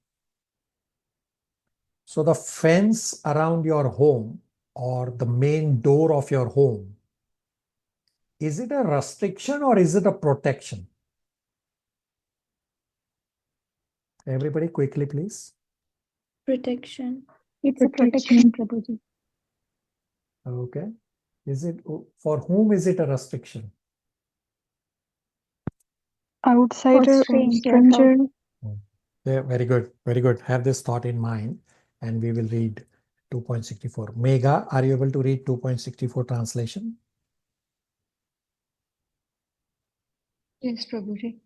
So the fence around your home or the main door of your home, is it a restriction or is it a protection? Everybody quickly, please. Protection. It's a protection, Prabhuji. Okay. Is it, for whom is it a restriction? Outsider or stranger. Yeah, very good. Very good. Have this thought in mind, and we will read 2.64. Megha, are you able to read 2.64 translation? Yes, Prabhuji.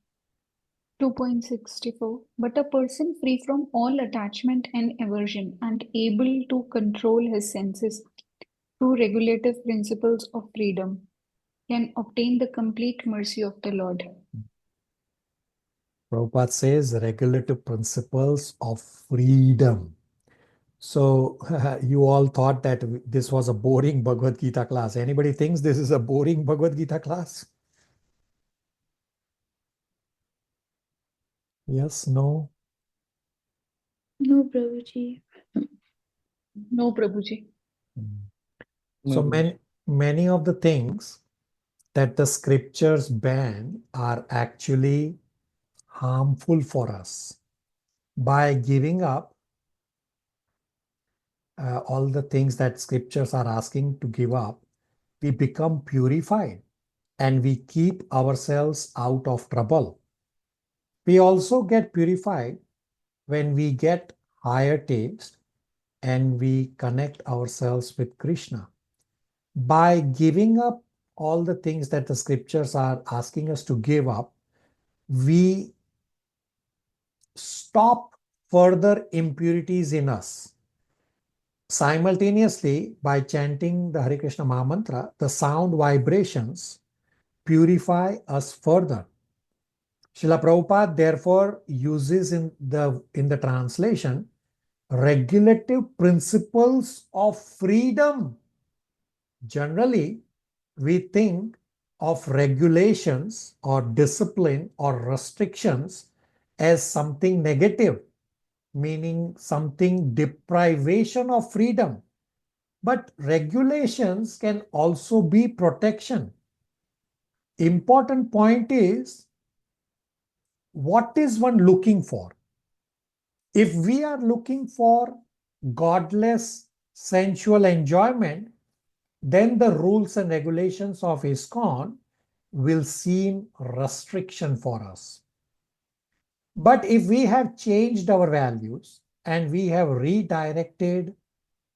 2.64. But a person free from all attachment and aversion and able to control his senses through regulative principles of freedom can obtain the complete mercy of the Lord. Prabhupada says regulative principles of freedom. So you all thought that this was a boring Bhagavad Gita class. Anybody thinks this is a boring Bhagavad Gita class? Yes, no? No, Prabhuji. No, Prabhuji. So No. many of the things that the scriptures ban are actually harmful for us. By giving up all the things that scriptures are asking to give up, we become purified and we keep ourselves out of trouble. We also get purified when we get higher taste and we connect ourselves with Krishna. By giving up all the things that the scriptures are asking us to give up, we stop further impurities in us. Simultaneously, by chanting the Hare Krishna Mahamantra, the sound vibrations purify us further. Srila Prabhupada therefore uses in the translation regulative principles of freedom. Generally, we think of regulations or discipline or restrictions as something negative, meaning something deprivation of freedom. But regulations can also be protection. Important point is, what is one looking for? If we are looking for godless sensual enjoyment, then the rules and regulations of ISKCON will seem restriction for us. But if we have changed our values and we have redirected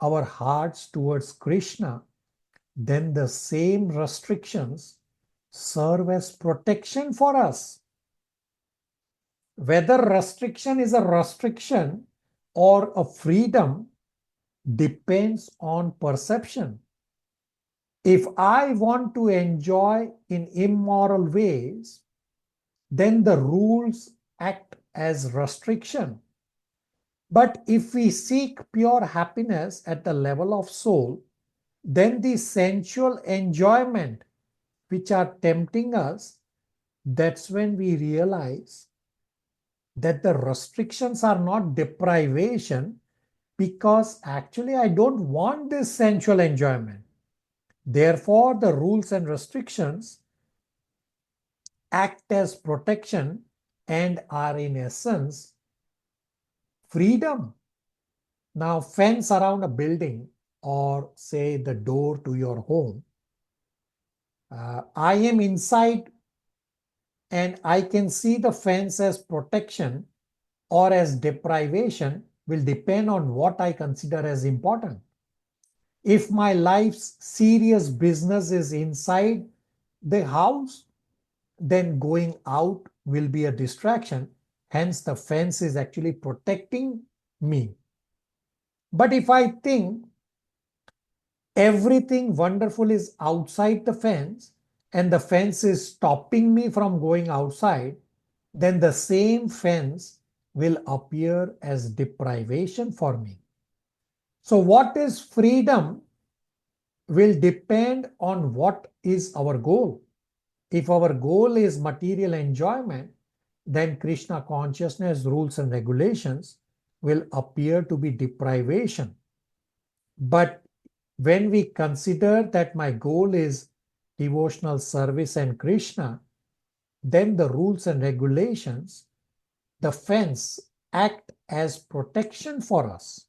our hearts towards Krishna, then the same restrictions serve as protection for us. Whether restriction is a restriction or a freedom depends on perception. If I want to enjoy in immoral ways, then the rules act as restriction. But if we seek pure happiness at the level of soul, then the sensual enjoyment which are tempting us, that's when we realize that the restrictions are not deprivation, because actually I don't want this sensual enjoyment. Therefore, the rules and restrictions act as protection and are in essence freedom. Now, fence around a building or say the door to your home. I am inside and I can see the fence as protection or as deprivation will depend on what I consider as important. If my life's serious business is inside the house, then going out will be a distraction. Hence, the fence is actually protecting me. But if I think everything wonderful is outside the fence and the fence is stopping me from going outside, then the same fence will appear as deprivation for me. So what is freedom will depend on what is our goal. If our goal is material enjoyment, then Krishna consciousness rules and regulations will appear to be deprivation. But when we consider that my goal is devotional service and Krishna, then the rules and regulations, the fence, act as protection for us.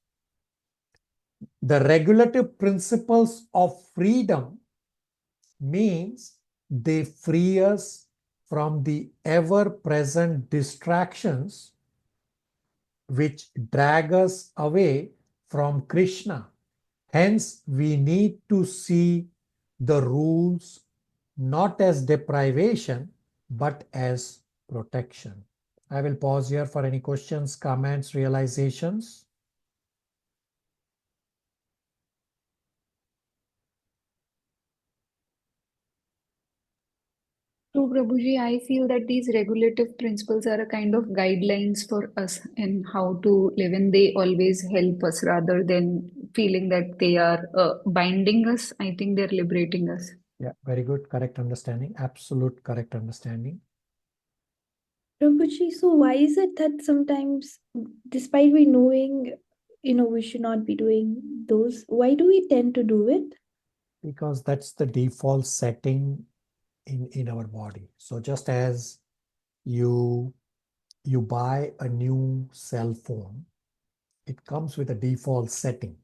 The regulative principles of freedom means they free us from the ever-present distractions which drag us away from Krishna. Hence, we need to see the rules not as deprivation, but as protection. I will pause here for any questions, comments, realizations. So, Prabhuji, I feel that these regulative principles are a kind of guidelines for us in how to live, and they always help us rather than feeling that they are binding us. I think they're liberating us. Yeah, very good. Correct understanding. Absolute correct understanding. Rinpoche, so why is it that sometimes, despite we knowing, we should not be doing those, why do we tend to do it? Because that's the default setting in our body. So just as you buy a new cell phone, it comes with a default setting,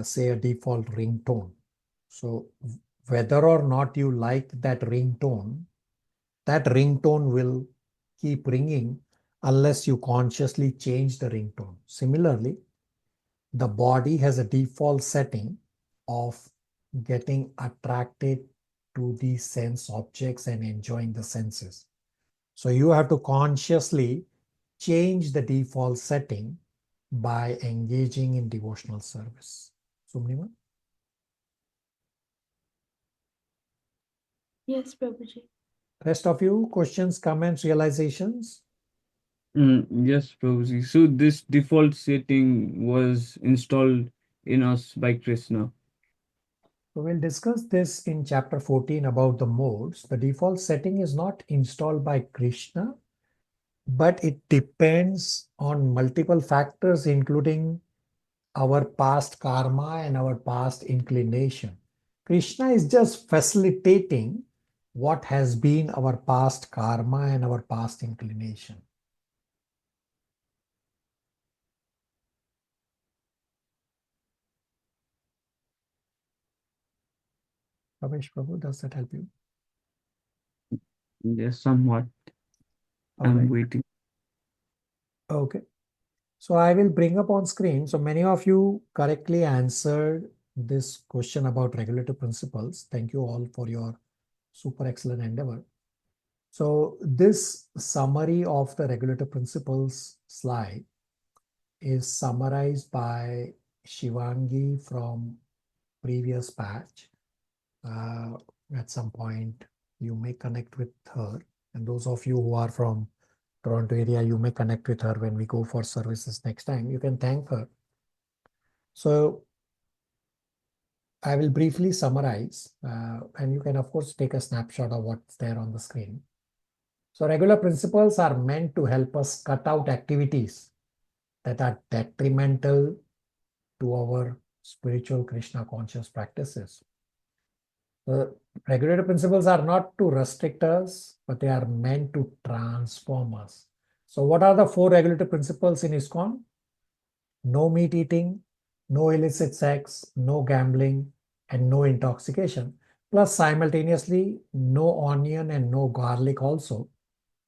say a default ringtone. So whether or not you like that ringtone will keep ringing unless you consciously change the ringtone. Similarly, the body has a default setting of getting attracted to these sense objects and enjoying the senses. So you have to consciously change the default setting by engaging in devotional service. Sumnima? Yes, Prabhuji. Rest of you, questions, comments, realizations? Yes, Prabhuji. So this default setting was installed in us by Krishna. So we'll discuss this in chapter 14 about the modes. The default setting is not installed by Krishna, but it depends on multiple factors, including our past karma and our past inclination. Krishna is just facilitating what has been our past karma and our past inclination. Ramesh Prabhu, does that help you? Yes, somewhat. All I'm right. waiting. Okay. So I will bring up on screen. So many of you correctly answered this question about regulative principles. Thank you all for your super excellent endeavor. So this summary of the regulative principles slide is summarized by Shivangi from previous batch. At some point, you may connect with her. And those of you who are from Toronto area, you may connect with her when we go for services next time. You can thank her. So I will briefly summarize, and you can, of course, take a snapshot of what's there on the screen. So regular principles are meant to help us cut out activities that are detrimental to our spiritual Krishna conscious practices. The regulative principles are not to restrict us, but they are meant to transform us. So what are the 4 regulative principles in ISKCON? No meat eating, no illicit sex, no gambling, and no intoxication. Plus simultaneously, no onion and no garlic also.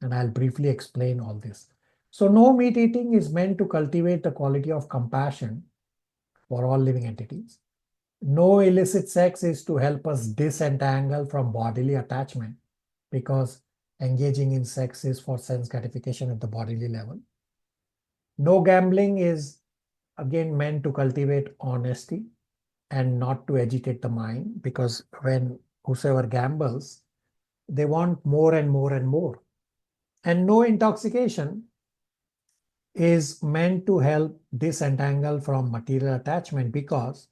And I'll briefly explain all this. So no meat eating is meant to cultivate the quality of compassion for all living entities. No illicit sex is to help us disentangle from bodily attachment, because engaging in sex is for sense gratification at the bodily level. No gambling is again meant to cultivate honesty and not to agitate the mind, because when whosoever gambles, they want more and more and more. And no intoxication is meant to help disentangle from material attachment, because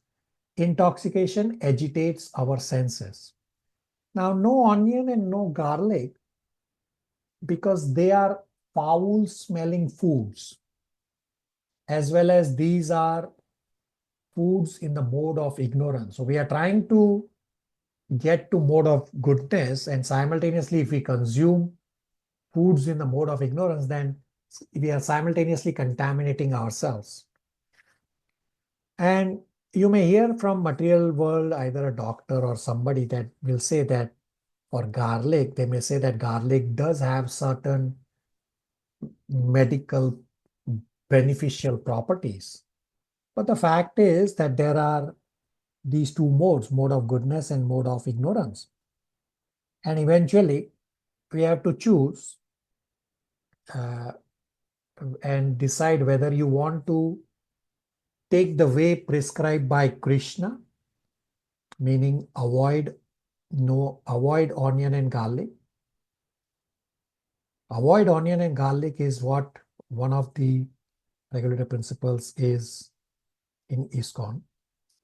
intoxication agitates our senses. Now, no onion and no garlic, because they are foul smelling foods, as well as these are foods in the mode of ignorance. So we are trying to get to mode of goodness, and simultaneously if we consume foods in the mode of ignorance, then we are simultaneously contaminating ourselves. And you may hear from material world, either a doctor or somebody that will say that for garlic, they may say that garlic does have certain medical beneficial properties. But the fact is that there are these 2 modes, mode of goodness and mode of ignorance. And eventually we have to choose and decide whether you want to take the way prescribed by Krishna, meaning avoid onion and garlic. Avoid onion and garlic is what one of the regulative principles is in ISKCON.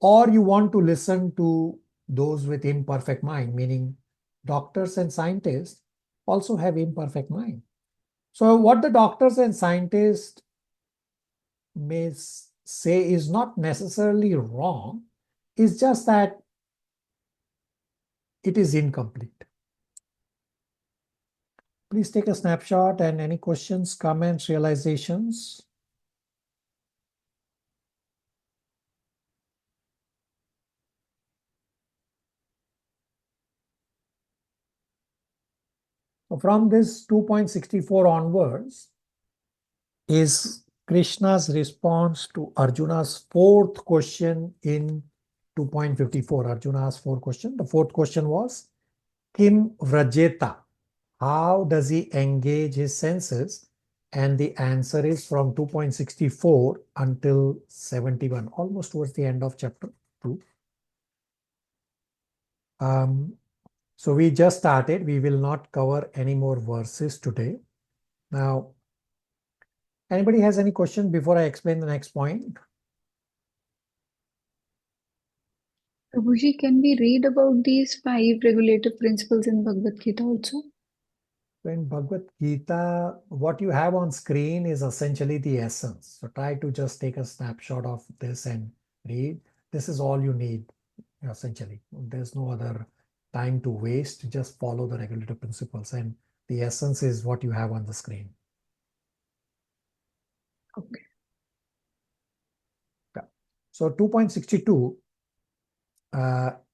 Or you want to listen to those with imperfect mind, meaning doctors and scientists also have imperfect mind. So what the doctors and scientists may say is not necessarily wrong, it's just that it is incomplete. Please take a snapshot, and any questions, comments, realizations? So from this 2.64 onwards is Krishna's response to Arjuna's 4th question in 2.54. Arjuna asked 4 questions. The 4th question was, Kim Vrajeta? How does he engage his senses? And the answer is from 2.64 until 71, almost towards the end of chapter 2. So we just started. We will not cover any more verses today. Now, anybody has any question before I explain the next point? Prabhuji, can we read about these 5 regulative principles in Bhagavad Gita also? So in Bhagavad Gita, what you have on screen is essentially the essence. So try to just take a snapshot of this and read. This is all you need, essentially. There's no other time to waste. Just follow the regulative principles, and the essence is what you have on the screen. Okay. Yeah. So 2.62,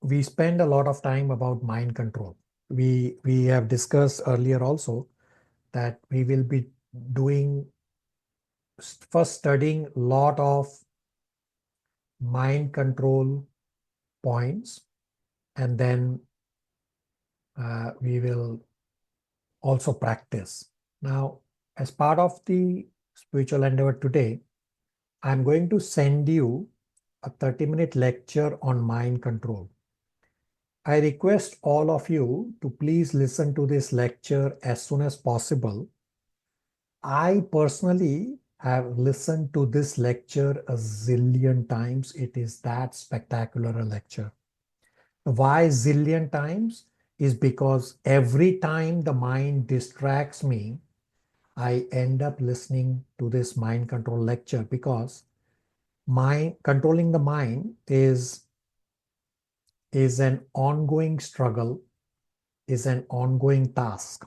we spend a lot of time about mind control. We have discussed earlier also that we will be doing first studying a lot of mind control points, and then we will also practice. Now, as part of the spiritual endeavor today, I'm going to send you a 30-minute lecture on mind control. I request all of you to please listen to this lecture as soon as possible. I personally have listened to this lecture a zillion times. It is that spectacular a lecture. Why zillion times? Is because every time the mind distracts me, I end up listening to this mind control lecture, because controlling the mind is an ongoing struggle, is an ongoing task.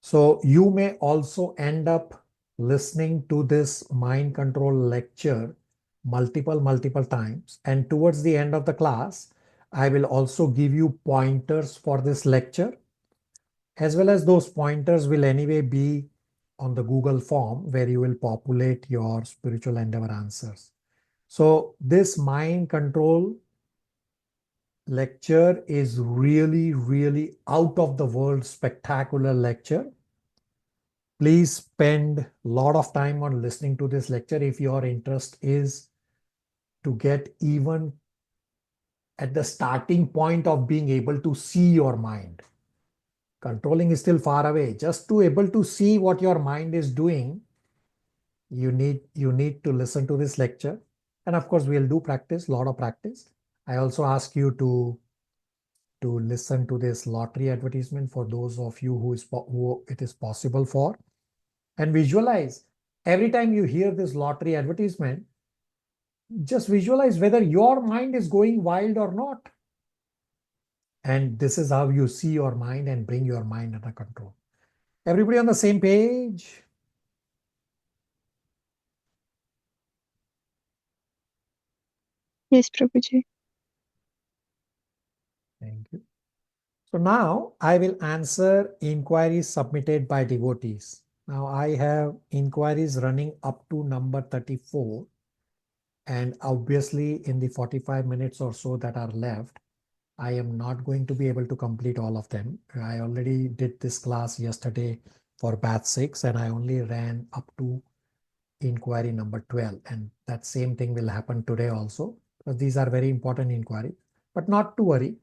So you may also end up listening to this mind control lecture multiple times. And towards the end of the class, I will also give you pointers for this lecture, as well as those pointers will anyway be on the Google form where you will populate your spiritual endeavor answers. So this mind control lecture is really out of the world spectacular lecture. Please spend a lot of time on listening to this lecture if your interest is to get even at the starting point of being able to see your mind. Controlling is still far away. Just to able to see what your mind is doing, you need to listen to this lecture. And of course, we'll do practice, a lot of practice. I also ask you to listen to this lottery advertisement for those of you who it is possible for, and visualize every time you hear this lottery advertisement. Just visualize whether your mind is going wild or not. And this is how you see your mind and bring your mind under control. Everybody on the same page? Yes, Prabhuji. Thank you. So now I will answer inquiries submitted by devotees. Now I have inquiries running up to number 34. And obviously in the 45 minutes or so that are left, I am not going to be able to complete all of them. I already did this class yesterday for batch 6, and I only ran up to inquiry number 12. And that same thing will happen today also, because these are very important inquiries. But not to worry,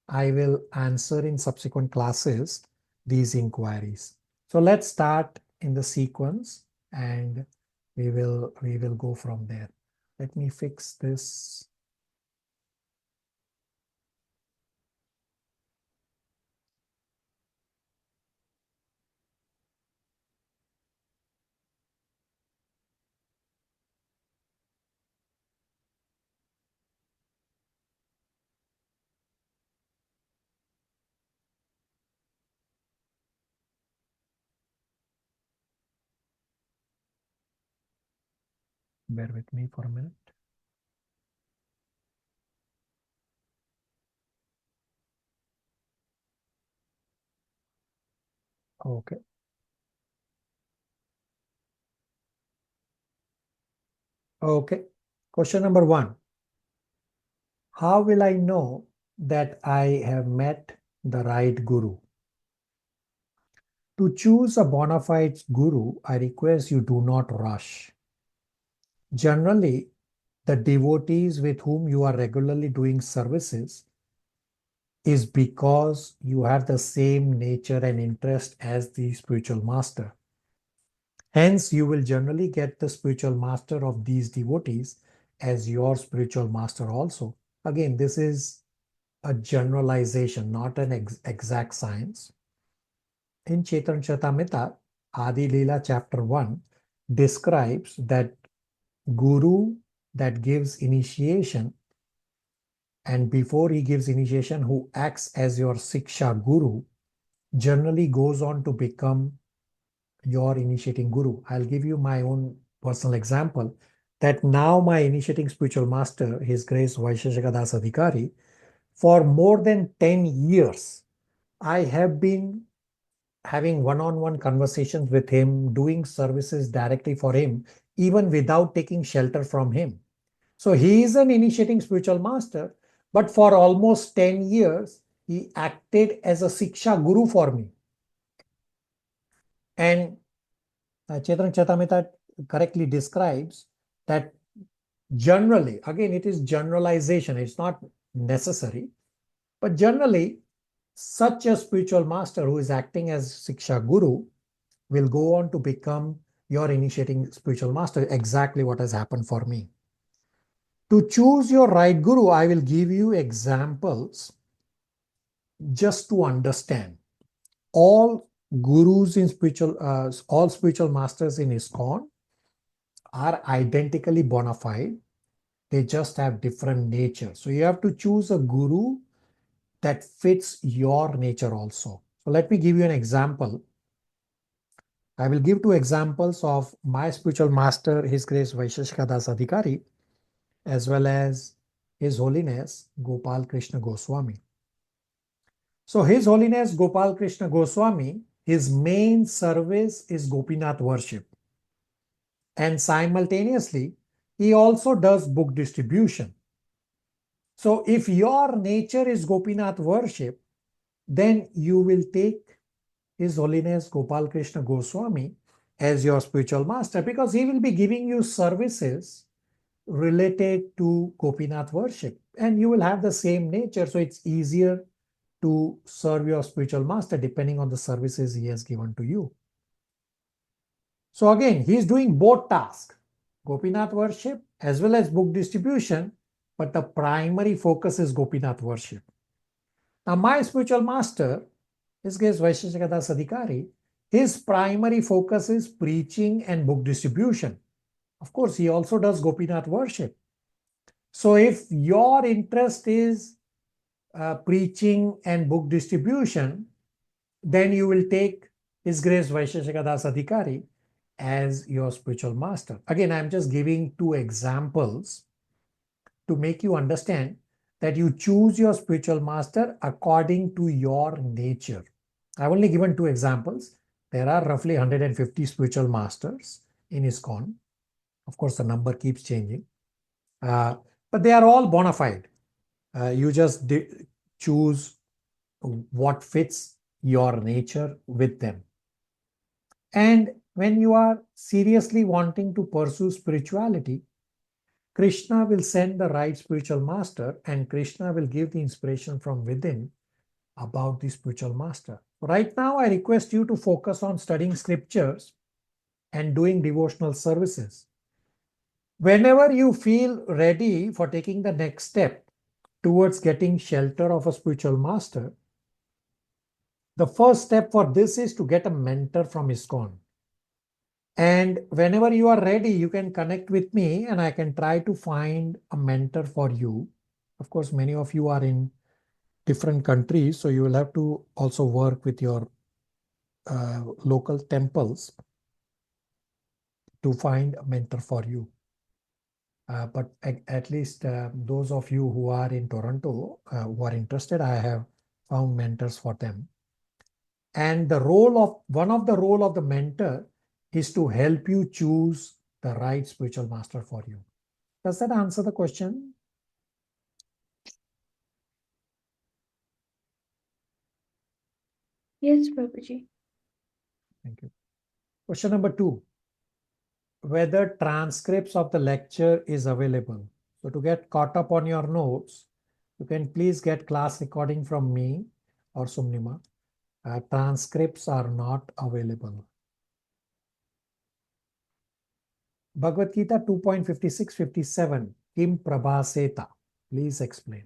I will answer in subsequent classes these inquiries. So let's start in the sequence, and we will go from there. Let me fix this. Bear with me for a minute. Okay. Okay. Question number 1. How will I know that I have met the right guru? To choose a bona fide guru, I request you do not rush. Generally, the devotees with whom you are regularly doing services is because you have the same nature and interest as the spiritual master. Hence, you will generally get the spiritual master of these devotees as your spiritual master also. Again, this is a generalization, not an exact science. In Chaitanya Charitamrita, Adi Leela chapter 1 describes that guru that gives initiation, and before he gives initiation, who acts as your Siksha guru, generally goes on to become your initiating guru. I'll give you my own personal example, that now my initiating spiritual master, His Grace Vaisheshika Das Adhikari, for more than 10 years, I have been having one-on-one conversations with him, doing services directly for him, even without taking shelter from him. So he is an initiating spiritual master, but for almost 10 years, he acted as a Siksha guru for me. And Chetan Chatamita correctly describes that generally, again, it is generalization, it's not necessary, but generally, such a spiritual master who is acting as Siksha Guru will go on to become your initiating spiritual master, exactly what has happened for me. To choose your right Guru, I will give you examples just to understand. All gurus in all spiritual masters in ISKCON are identically bona fide. They just have different nature. So you have to choose a guru that fits your nature also. So let me give you an example. I will give two examples of my spiritual master, His Grace Vaisheshikadas Adhikari, as well as His Holiness Gopal Krishna Goswami. So His Holiness Gopal Krishna Goswami, his main service is Gopinath worship. And simultaneously, he also does book distribution. So if your nature is Gopinath worship, then you will take His Holiness Gopal Krishna Goswami as your spiritual master, because he will be giving you services related to Gopinath worship, and you will have the same nature. So it's easier to serve your spiritual master depending on the services he has given to you. So again, he is doing both tasks, Gopinath worship as well as book distribution, but the primary focus is Gopinath worship. Now my spiritual master, his case Vaisheshikadas Adhikari, his primary focus is preaching and book distribution. Of course, he also does Gopinath worship. So if your interest is preaching and book distribution, then you will take His Grace Vaisheshikadas Adhikari as your spiritual master. Again, I'm just giving two examples to make you understand that you choose your spiritual master according to your nature. I've only given two examples. There are roughly 150 spiritual masters in ISKCON. Of course, the number keeps changing. But they are all bona fide. You just choose what fits your nature with them. And when you are seriously wanting to pursue spirituality, Krishna will send the right spiritual master, and Krishna will give the inspiration from within about the spiritual master. Right now, I request you to focus on studying scriptures and doing devotional services. Whenever you feel ready for taking the next step towards getting shelter of a spiritual master, the first step for this is to get a mentor from ISKCON. And whenever you are ready, you can connect with me and I can try to find a mentor for you. Of course, many of you are in different countries, so you will have to also work with your local temples to find a mentor for you. But at least those of you who are in Toronto who are interested, I have found mentors for them. And one of the role of the mentor is to help you choose the right spiritual master for you. Does that answer the question? Yes, Prabhuji. Thank you. Question number 2. Whether transcripts of the lecture is available. So to get caught up on your notes, you can please get class recording from me or Sumnima. Transcripts are not available. Bhagavad Gita 2.56-57, Kim Prabhaseta. Please explain.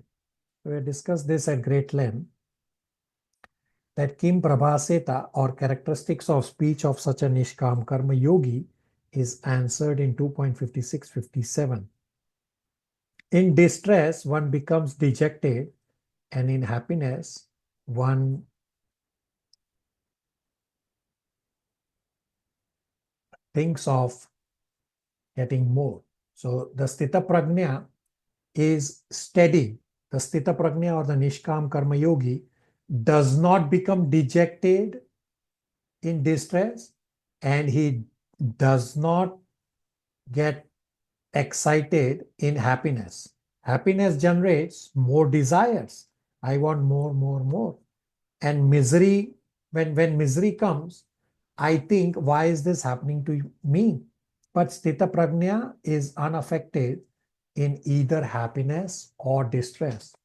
We discussed this at great length, that Kim Prabhaseta, or characteristics of speech of such a Nishkam Karma Yogi, is answered in 2.56-57. In distress, one becomes dejected, and in happiness, one thinks of getting more. So the Sthita Prajna is steady. The Sthita Prajna, or the Nishkam Karma Yogi, does not become dejected in distress, and he does not get excited in happiness. Happiness generates more desires. I want more, more, more. And misery, when misery comes, I think, why is this happening to me? But Sthita Prajna is unaffected in either happiness or distress.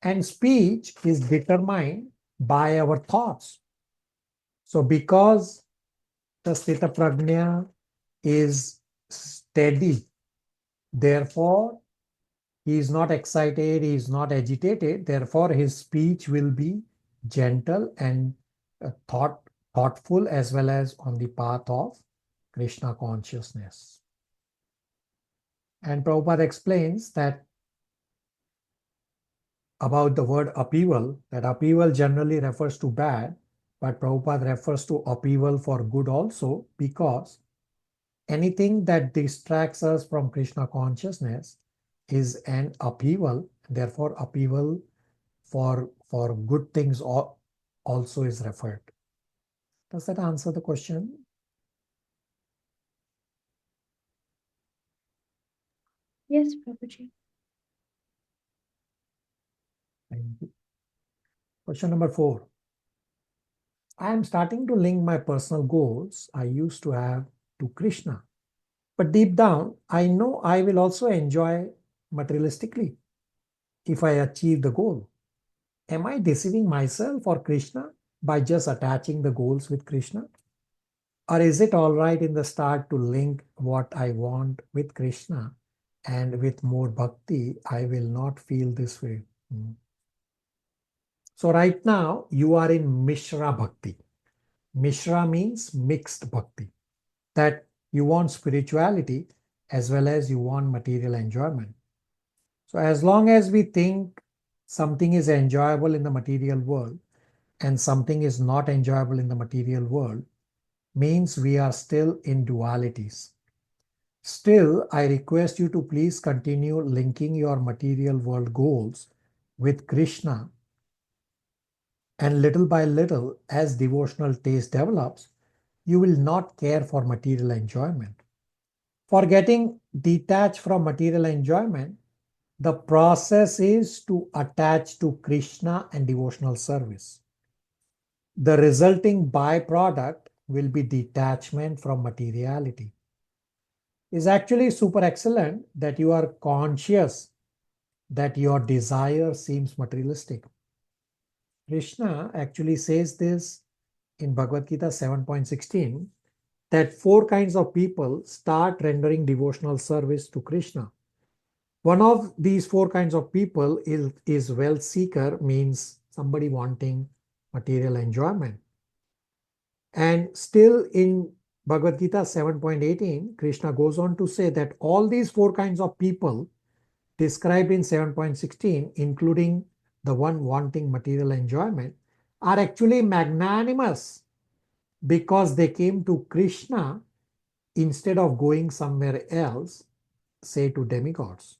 And speech is determined by our thoughts. So because the Sthita Prajna is steady, therefore he is not excited, he is not agitated, therefore his speech will be gentle and thoughtful, as well as on the path of Krishna consciousness. And Prabhupada explains that about the word upheaval, that upheaval generally refers to bad, but Prabhupada refers to upheaval for good also, because anything that distracts us from Krishna consciousness is an upheaval. Therefore, upheaval for good things also is referred. Does that answer the question? Yes, Prabhuji. Thank you. Question number 4. I am starting to link my personal goals I used to have to Krishna. But deep down, I know I will also enjoy materialistically if I achieve the goal. Am I deceiving myself or Krishna by just attaching the goals with Krishna? Or is it all right in the start to link what I want with Krishna, and with more bhakti, I will not feel this way? So right now, you are in Mishra Bhakti. Mishra means mixed bhakti, that you want spirituality as well as you want material enjoyment. So as long as we think something is enjoyable in the material world and something is not enjoyable in the material world, means we are still in dualities. Still, I request you to please continue linking your material world goals with Krishna, and little by little, as devotional taste develops, you will not care for material enjoyment. For getting detached from material enjoyment, the process is to attach to Krishna and devotional service. The resulting byproduct will be detachment from materiality. It's actually super excellent that you are conscious that your desire seems materialistic. Krishna actually says this in Bhagavad Gita 7.16, that 4 kinds of people start rendering devotional service to Krishna. One of these 4 kinds of people is wealth seeker, means somebody wanting material enjoyment. And still in Bhagavad Gita 7.18, Krishna goes on to say that all these 4 kinds of people described in 7.16, including the one wanting material enjoyment, are actually magnanimous because they came to Krishna instead of going somewhere else, say to demigods.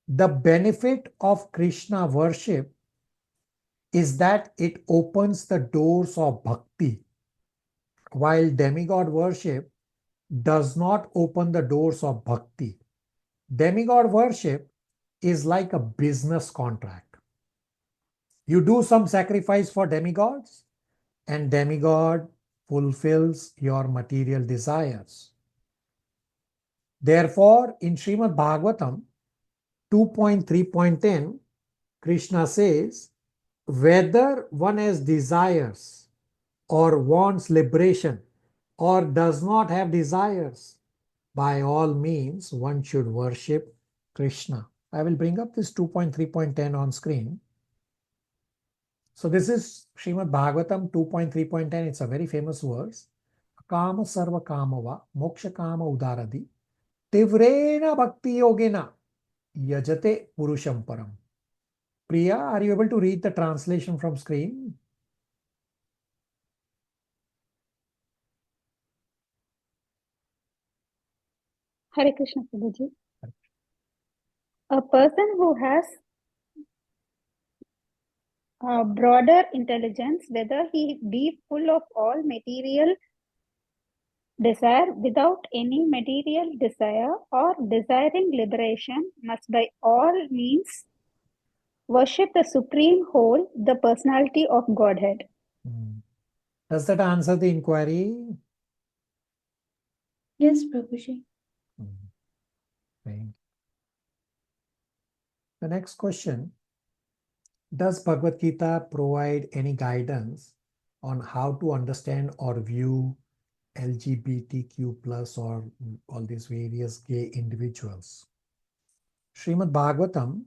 The benefit of Krishna worship is that it opens the doors of bhakti, while demigod worship does not open the doors of bhakti. Demigod worship is like a business contract. You do some sacrifice for demigods, and demigod fulfills your material desires. Therefore, in Srimad Bhagavatam 2.3.10, Krishna says, whether one has desires or wants liberation or does not have desires, by all means, one should worship Krishna. I will bring up this 2.3.10 on screen. So this is Srimad Bhagavatam 2.3.10. It's a very famous verse. Kama sarva kamava moksha kama udaradi tivrena bhakti yogena yajate purusham param. Priya, are you able to read the translation from screen? Hare Krishna, Prabhuji. A person who has a broader intelligence, whether he be full of all material desire without any material desire or desiring liberation, must by all means worship the Supreme Whole, the personality of Godhead. Does that answer the inquiry? Yes, Prabhuji. Okay. The next question. Does Bhagavad Gita provide any guidance on how to understand or view LGBTQ plus or all these various gay individuals? Srimad Bhagavatam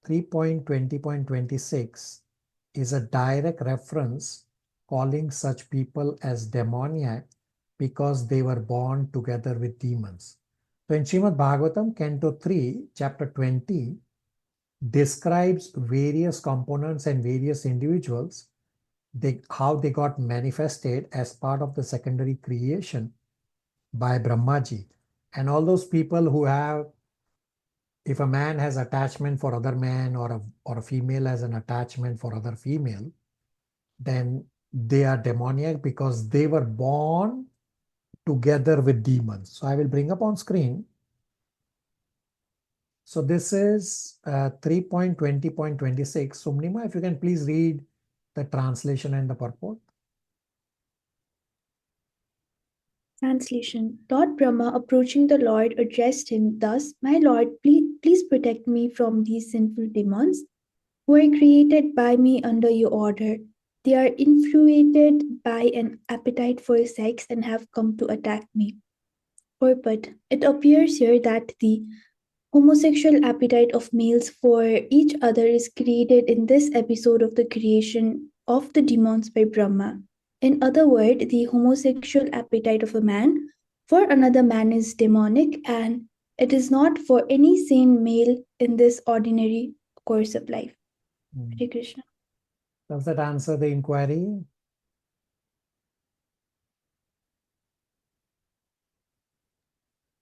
3.20.26 is a direct reference calling such people as demoniac because they were born together with demons. So in Srimad Bhagavatam, Canto 3, Chapter 20, describes various components and various individuals, how they got manifested as part of the secondary creation by Brahmaji. And all those people who have, if a man has attachment for other man or a female has an attachment for other female, then they are demoniac because they were born together with demons. So I will bring up on screen. So this is 3.20.26. Sumnima, if you can please read the translation and the purport. Translation. Lord Brahma, approaching the Lord, addressed him thus: My Lord, please protect me from these sinful demons who are created by me under your order. They are influenced by an appetite for sex and have come to attack me. Purport. It appears here that the homosexual appetite of males for each other is created in this episode of the creation of the demons by Brahma. In other words, the homosexual appetite of a man for another man is demonic, and it is not for any sane male in this ordinary course of life. Hare Krishna. Does that answer the inquiry?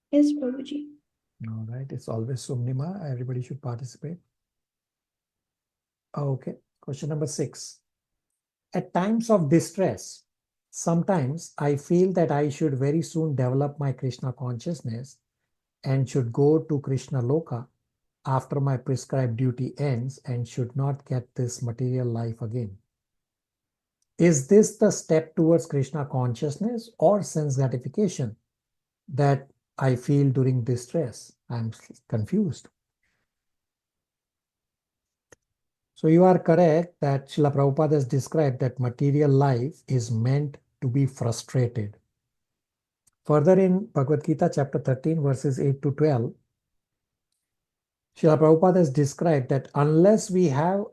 Yes, Prabhuji. All right, it's always Sumnima. Everybody should participate. Okay, question number 6. At times of distress, sometimes I feel that I should very soon develop my Krishna consciousness and should go to Krishna Loka after my prescribed duty ends and should not get this material life again. Is this the step towards Krishna consciousness or sense gratification that I feel during distress? I'm confused. So you are correct that Srila Prabhupada has described that material life is meant to be frustrated. Further in Bhagavad Gita chapter 13 verses 8 to 12, Srila Prabhupada has described that unless we have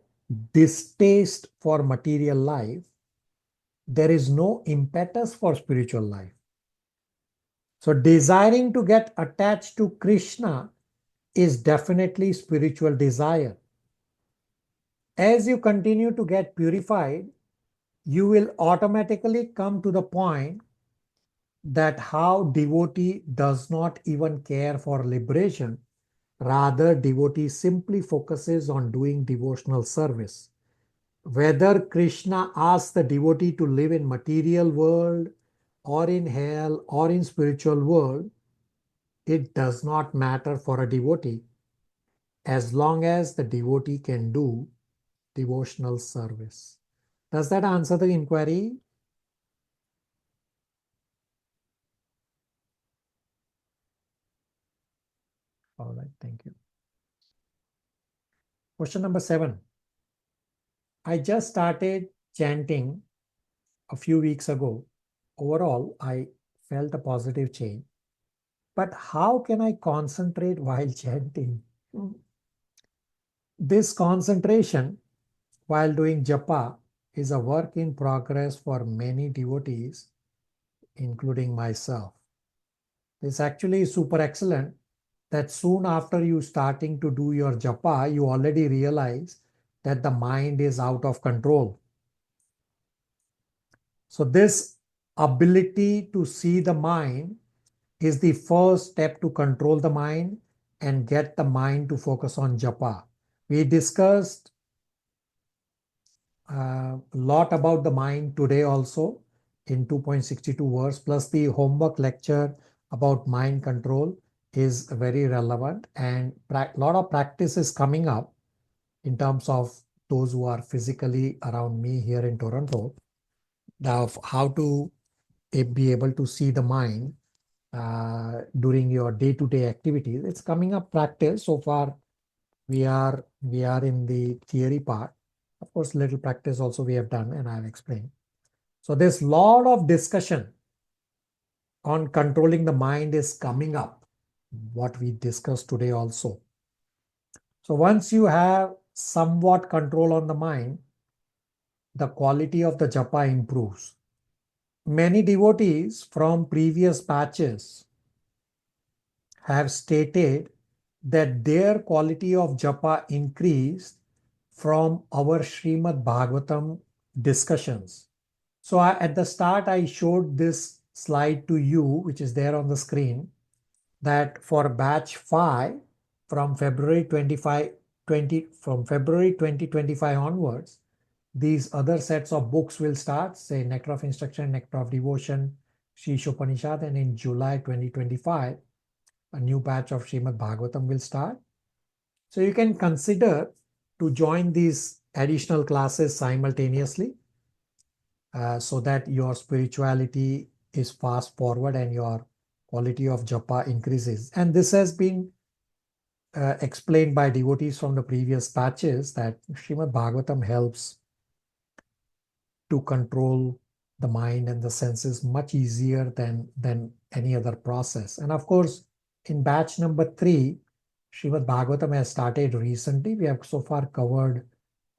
distaste for material life, there is no impetus for spiritual life. So desiring to get attached to Krishna is definitely spiritual desire. As you continue to get purified, you will automatically come to the point that how devotee does not even care for liberation. Rather, devotee simply focuses on doing devotional service. Whether Krishna asks the devotee to live in material world or in hell or in spiritual world, it does not matter for a devotee as long as the devotee can do devotional service. Does that answer the inquiry? All right, thank you. Question number 7. I just started chanting a few weeks ago. Overall, I felt a positive change. But how can I concentrate while chanting? This concentration while doing japa is a work in progress for many devotees, including myself. It's actually super excellent that soon after you starting to do your japa, you already realize that the mind is out of control. So this ability to see the mind is the first step to control the mind and get the mind to focus on japa. We discussed a lot about the mind today also in 2.62 verse, plus the homework lecture about mind control is very relevant, and a lot of practice is coming up in terms of those who are physically around me here in Toronto. of how to be able to see the mind during your day-to-day activities. It's coming up practice. So far, we are in the theory part. Of course, little practice also we have done, and I've explained. So there's a lot of discussion on controlling the mind is coming up, what we discussed today also. So once you have somewhat control on the mind, the quality of the japa improves. Many devotees from previous batches have stated that their quality of japa increased from our Srimad Bhagavatam discussions. So at the start, I showed this slide to you, which is there on the screen, that for batch 5, from February 2025 onwards, these other sets of books will start, say Nectar of Instruction, Nectar of Devotion, Sri Upanishad, and in July 2025, a new batch of Srimad Bhagavatam will start. So you can consider to join these additional classes simultaneously so that your spirituality is fast forward and your quality of japa increases. And this has been explained by devotees from the previous batches that Srimad Bhagavatam helps to control the mind and the senses much easier than any other process. And of course, in batch number 3, Srimad Bhagavatam has started recently. We have so far covered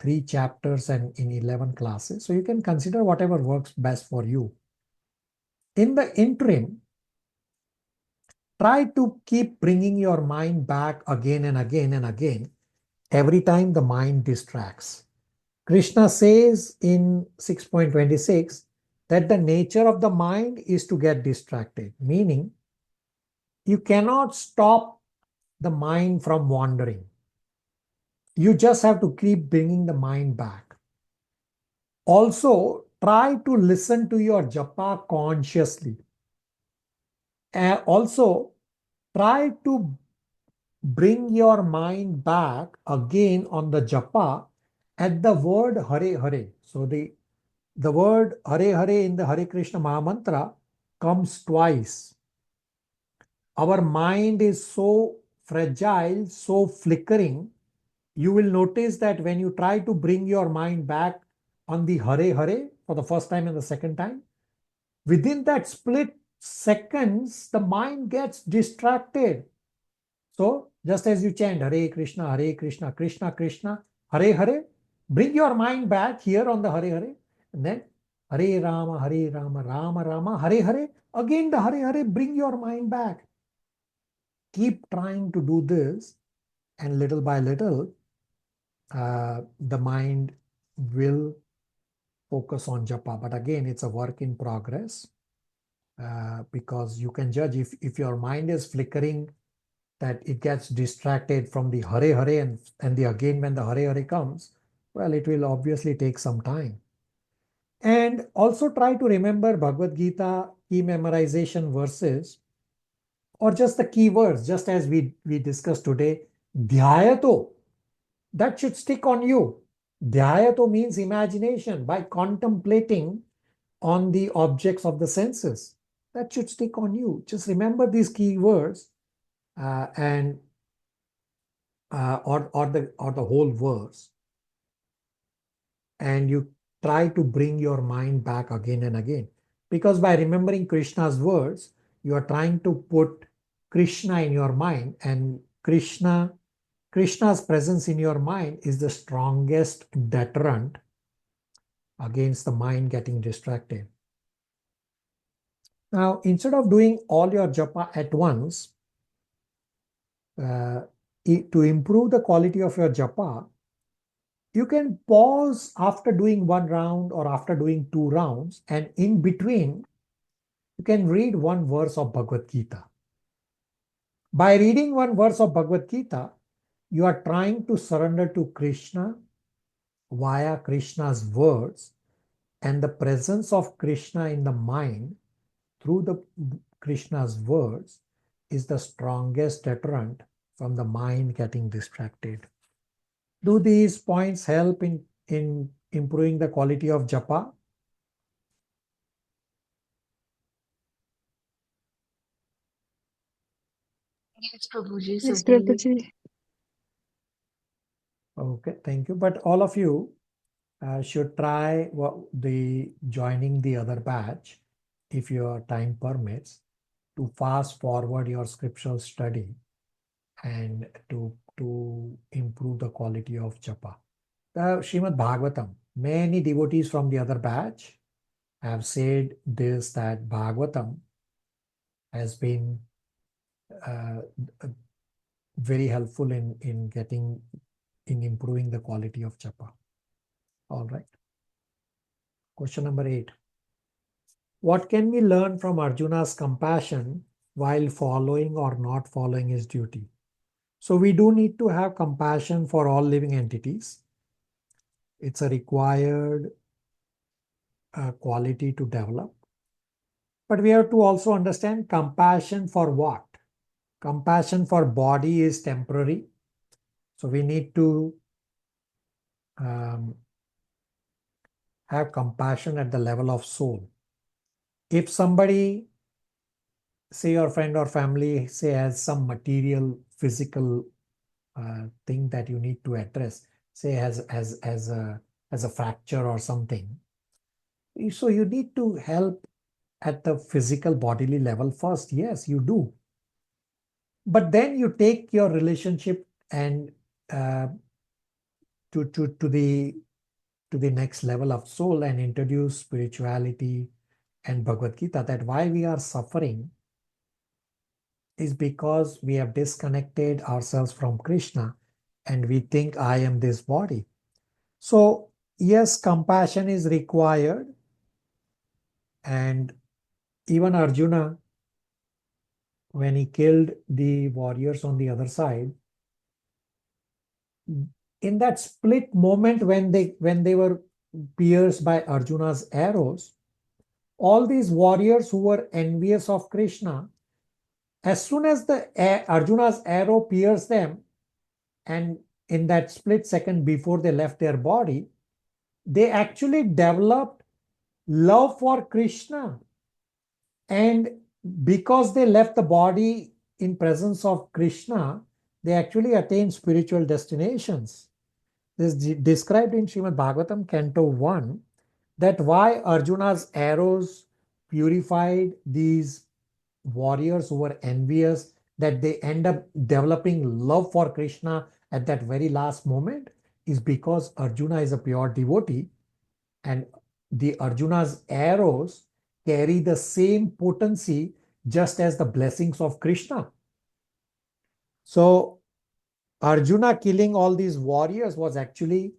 3 chapters and in 11 classes. So you can consider whatever works best for you. In the interim, try to keep bringing your mind back again and again and again every time the mind distracts. Krishna says in 6.26 that the nature of the mind is to get distracted, meaning you cannot stop the mind from wandering. You just have to keep bringing the mind back. Also, try to listen to your japa consciously. And also, try to bring your mind back again on the japa at the word Hare Hare. So the word Hare Hare in the Hare Krishna Mahamantra comes twice. Our mind is so fragile, so flickering. You will notice that when you try to bring your mind back on the Hare Hare for the first time and the second time, within that split seconds, the mind gets distracted. So just as you chant Hare Krishna, Krishna Krishna, Hare Hare, bring your mind back here on the Hare Hare, and then Hare Rama, Rama Rama, Hare Hare. Again the Hare Hare, bring your mind back. Keep trying to do this, and little by little, the mind will focus on japa. But again, it's a work in progress because you can judge if your mind is flickering, that it gets distracted from the Hare Hare and again when the Hare Hare comes, well, it will obviously take some time. And also try to remember Bhagavad Gita key memorization verses or just the key words, just as we discussed today. Dhyayatah, that should stick on you. Dhyayatah means imagination, by contemplating on the objects of the senses. That should stick on you. Just remember these key words or the whole verse, and you try to bring your mind back again and again, because by remembering Krishna's words, you are trying to put Krishna in your mind, and Krishna's presence in your mind is the strongest deterrent against the mind getting distracted. Now, instead of doing all your japa at once, to improve the quality of your japa, you can pause after doing 1 round or after doing 2 rounds, and in between, you can read 1 verse of Bhagavad Gita. By reading 1 verse of Bhagavad Gita, you are trying to surrender to Krishna via Krishna's words, and the presence of Krishna in the mind through the Krishna's words is the strongest deterrent from the mind getting distracted. Do these points help in improving the quality of japa? Yes, Prabhuji, Yes, certainly. Prabhuji. Okay, thank you. But all of you should try the joining the other batch, if your time permits, to fast forward your scriptural study and to improve the quality of japa. The Srimad Bhagavatam, many devotees from the other batch have said this, that Bhagavatam has been uh, very helpful in improving the quality of japa. All right. Question number 8. What can we learn from Arjuna's compassion while following or not following his duty? So we do need to have compassion for all living entities. It's a required quality to develop. But we have to also understand compassion for what? Compassion for body is temporary. So we need to have compassion at the level of soul. If somebody, say your friend or family, say has some material, physical thing that you need to address, say has a fracture or something, so you need to help at the physical bodily level first. Yes, you do. But then you take your relationship and to the next level of soul and introduce spirituality and Bhagavad Gita, that why we are suffering is because we have disconnected ourselves from Krishna and we think I am this body. So yes, compassion is required. And even Arjuna, when he killed the warriors on the other side, in that split moment when they were pierced by Arjuna's arrows, all these warriors who were envious of Krishna, as soon as the Arjuna's arrow pierced them, and in that split second before they left their body, they actually developed love for Krishna. And because they left the body in presence of Krishna, they actually attained spiritual destinations. This is described in Srimad Bhagavatam, Canto 1, that why Arjuna's arrows purified these warriors who were envious, that they end up developing love for Krishna at that very last moment, is because Arjuna is a pure devotee, and the Arjuna's arrows carry the same potency just as the blessings of Krishna. So Arjuna killing all these warriors was actually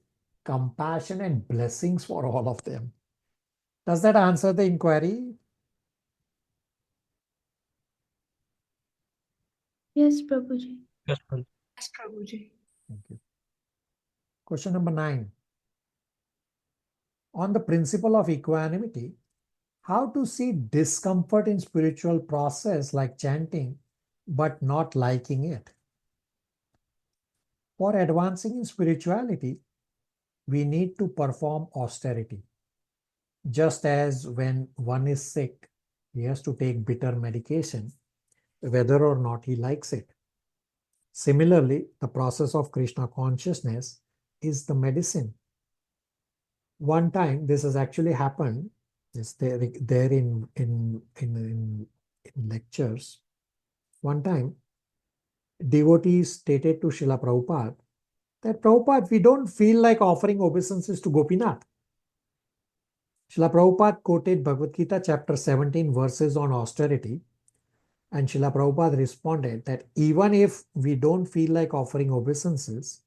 compassion and blessings for all of them. Does that answer the inquiry? Yes, Prabhuji. Yes, Prabhuji. Yes, Prabhuji. Thank you. Question number 9. On the principle of equanimity, how to see discomfort in spiritual process like chanting, but not liking it. For advancing in spirituality, we need to perform austerity. Just as when one is sick, he has to take bitter medication, whether or not he likes it. Similarly, the process of Krishna consciousness is the medicine. One time, this has actually happened. It's there in lectures. One time, devotees stated to Srila Prabhupada that, Prabhupada, we don't feel like offering obeisances to Gopinath. Srila Prabhupada quoted Bhagavad Gita chapter 17 verses on austerity, and Srila Prabhupada responded that even if we don't feel like offering obeisances,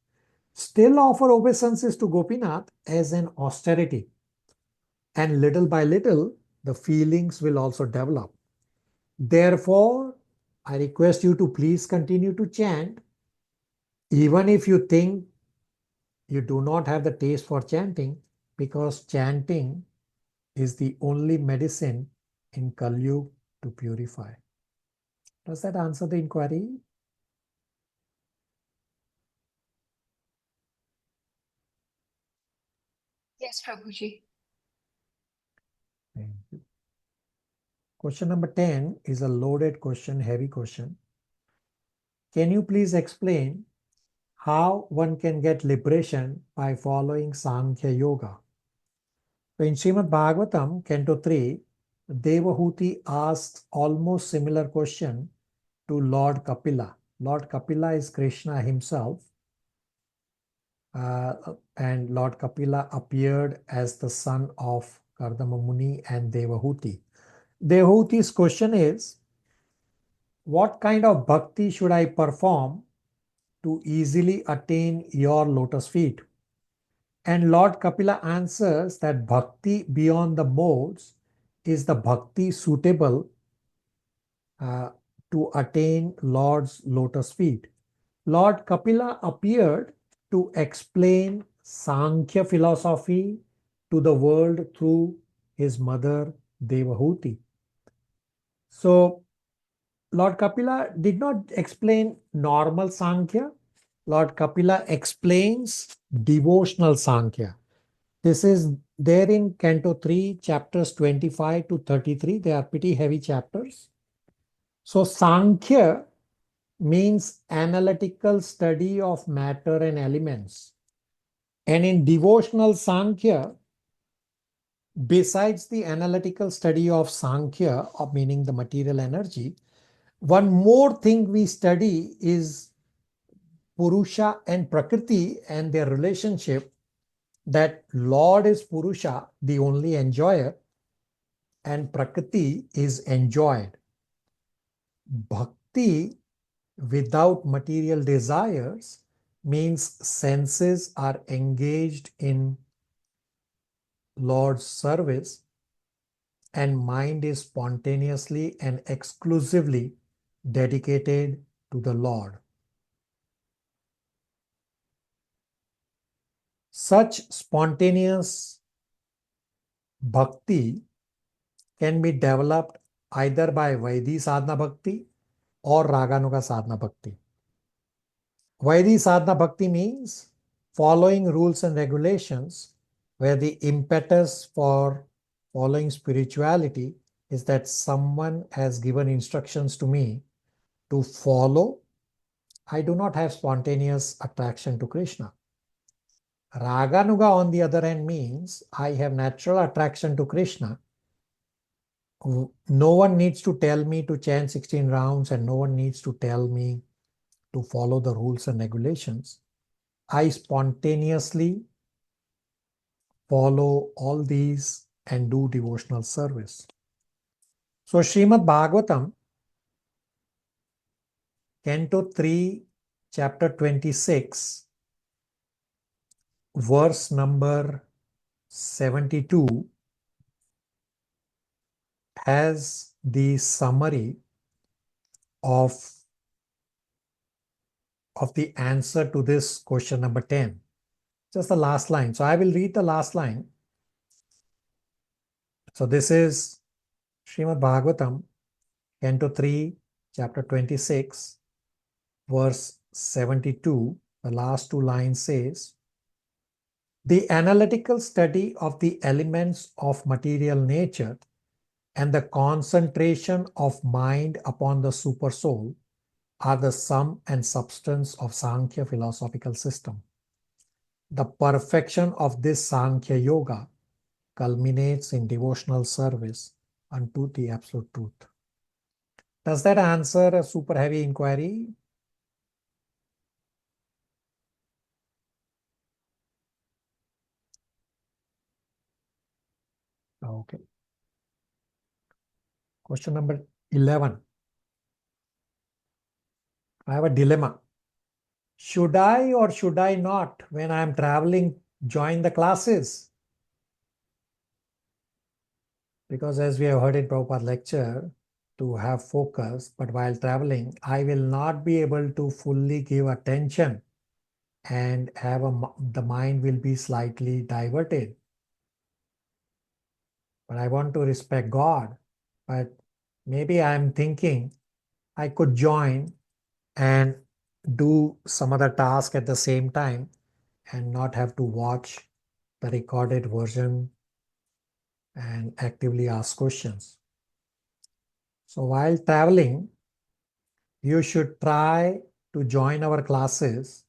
still offer obeisances to Gopinath as an austerity. And little by little, the feelings will also develop. Therefore, I request you to please continue to chant, even if you think you do not have the taste for chanting, because chanting is the only medicine in Kali Yuga to purify. Does that answer the inquiry? Yes, Prabhuji. Thank you. Question number 10 is a loaded question, heavy question. can you please explain how one can get liberation by following Sankhya Yoga? So in Srimad Bhagavatam, Canto 3, Devahuti asks almost similar question to Lord Kapila. Lord Kapila is Krishna himself, and Lord Kapila appeared as the son of Kardama Muni and Devahuti. Devahuti's question is, what kind of bhakti should I perform to easily attain your lotus feet? And Lord Kapila answers that bhakti beyond the modes is the bhakti suitable to attain Lord's lotus feet. Lord Kapila appeared to explain Sankhya philosophy to the world through his mother Devahuti. So Lord Kapila did not explain normal Sankhya. Lord Kapila explains devotional Sankhya. This is there in Canto 3, chapters 25 to 33. They are pretty heavy chapters. So Sankhya means analytical study of matter and elements. And in devotional Sankhya, besides the analytical study of Sankhya, meaning the material energy, one more thing we study is Purusha and Prakriti and their relationship, that Lord is Purusha, the only enjoyer, and Prakriti is enjoyed. Bhakti without material desires means senses are engaged in Lord's service and mind is spontaneously and exclusively dedicated to the Lord. Such spontaneous bhakti can be developed either by Vaidhi sadhana bhakti or Raganuga sadhana bhakti. Vaidhi sadhana bhakti means following rules and regulations, where the impetus for following spirituality is that someone has given instructions to me to follow. I do not have spontaneous attraction to Krishna. Raganuga, on the other hand, means I have natural attraction to Krishna. No one needs to tell me to chant 16 rounds, and no one needs to tell me to follow the rules and regulations. I spontaneously follow all these and do devotional service. So Srimad Bhagavatam, Canto 3, chapter 26, verse number 72 has the summary of the answer to this question number 10. Just the last line. So I will read the last line. So this is Srimad Bhagavatam, Canto 3, chapter 26, verse 72. The last two lines says, the analytical study of the elements of material nature and the concentration of mind upon the supersoul are the sum and substance of Sankhya philosophical system. The perfection of this Sankhya Yoga culminates in devotional service unto the absolute truth. Does that answer a super heavy inquiry? Okay. Question number 11. I have a dilemma. Should I or should I not, when I am traveling, join the classes? Because as we have heard in Prabhupada lecture, to have focus, but while traveling, I will not be able to fully give attention and the mind will be slightly diverted. But I want to respect God. But maybe I'm thinking I could join and do some other task at the same time and not have to watch the recorded version and actively ask questions. So while traveling, you should try to join our classes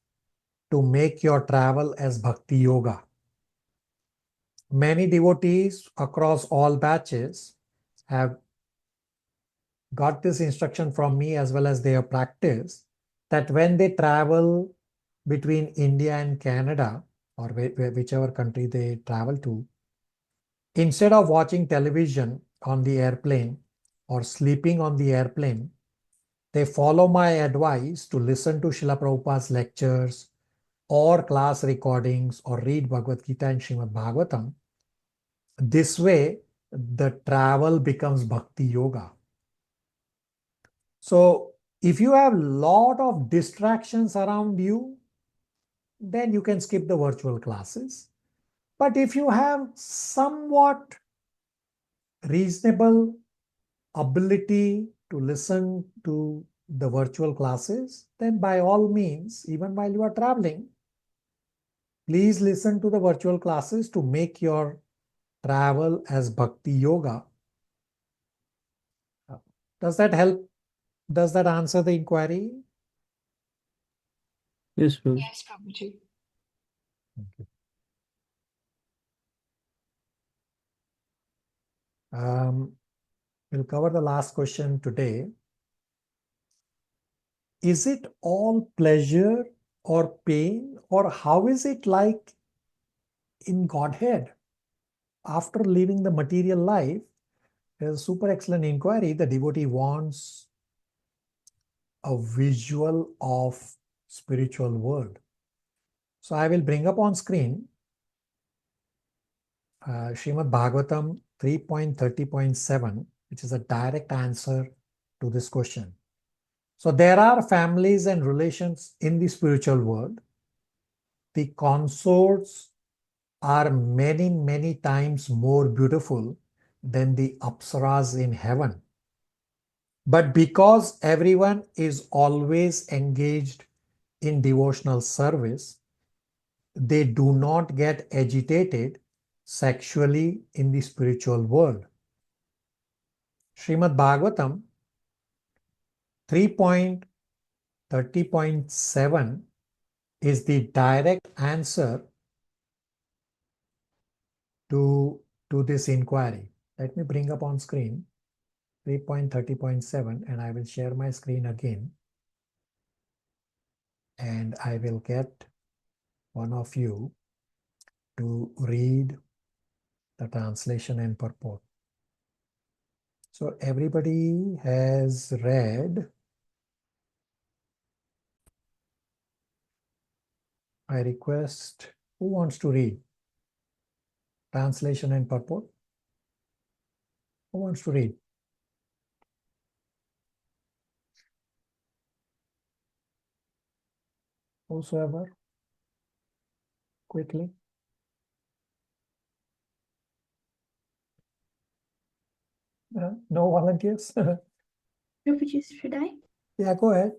to make your travel as Bhakti Yoga. Many devotees across all batches have got this instruction from me as well as their practice that when they travel between India and Canada or whichever country they travel to, instead of watching television on the airplane or sleeping on the airplane, they follow my advice to listen to Srila Prabhupada's lectures or class recordings or read Bhagavad Gita and Srimad Bhagavatam. This way, the travel becomes Bhakti Yoga. So, if you have a lot of distractions around you, then you can skip the virtual classes. But if you have somewhat reasonable ability to listen to the virtual classes, then by all means, even while you are traveling, please listen to the virtual classes to make your travel as Bhakti Yoga. Does that help? Does that answer the inquiry? Yes, Prabhu. Yes, Prabhuji. Thank you. We'll cover the last question today. Is it all pleasure or pain, or how is it like in Godhead? After leaving the material life, there's a super excellent inquiry. The devotee wants a visual of spiritual world. So I will bring up on screen Srimad Bhagavatam 3.30.7, which is a direct answer to this question. So there are families and relations in the spiritual world. The consorts are many, many times more beautiful than the apsaras in heaven. But because everyone is always engaged in devotional service, they do not get agitated sexually in the spiritual world. Srimad Bhagavatam 3.30.7 is the direct answer to this inquiry. Let me bring up on screen 3.30.7 and I will share my screen again. And I will get one of you to read the translation and purport. So everybody has read. I request, who wants to read translation and purport? Who wants to read? Whosoever, quickly. No volunteers? Prabhuji, should I? Yeah, go ahead.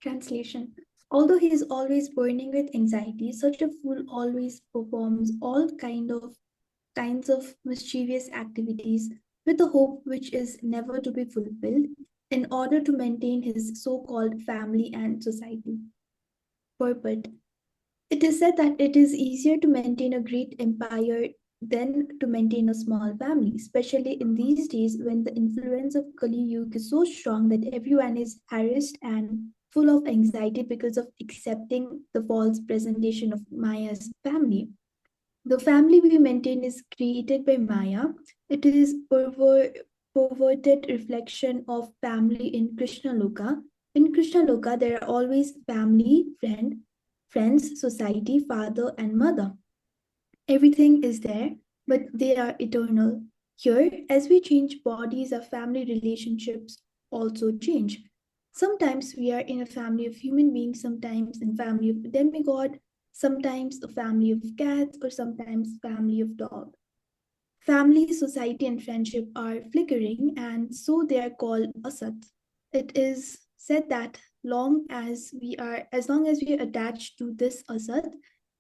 Translation. Although he is always burning with anxiety, such a fool always performs all kinds of mischievous activities with a hope which is never to be fulfilled in order to maintain his so-called family and society. Purport. It is said that it is easier to maintain a great empire than to maintain a small family, especially in these days when the influence of Kali Yuga is so strong that everyone is harassed and full of anxiety because of accepting the false presentation of Maya's family. The family we maintain is created by Maya. It is perverted reflection of family in Krishna Loka. In Krishna Loka, there are always family, friends, society, father, and mother. Everything is there, but they are eternal. Here, as we change bodies, our family relationships also change. Sometimes we are in a family of human beings, sometimes in family of demigod, sometimes a family of cats, or sometimes family of dog. Family, society, and friendship are flickering, and so they are called asat. It is said that as long as we are attached to this asat,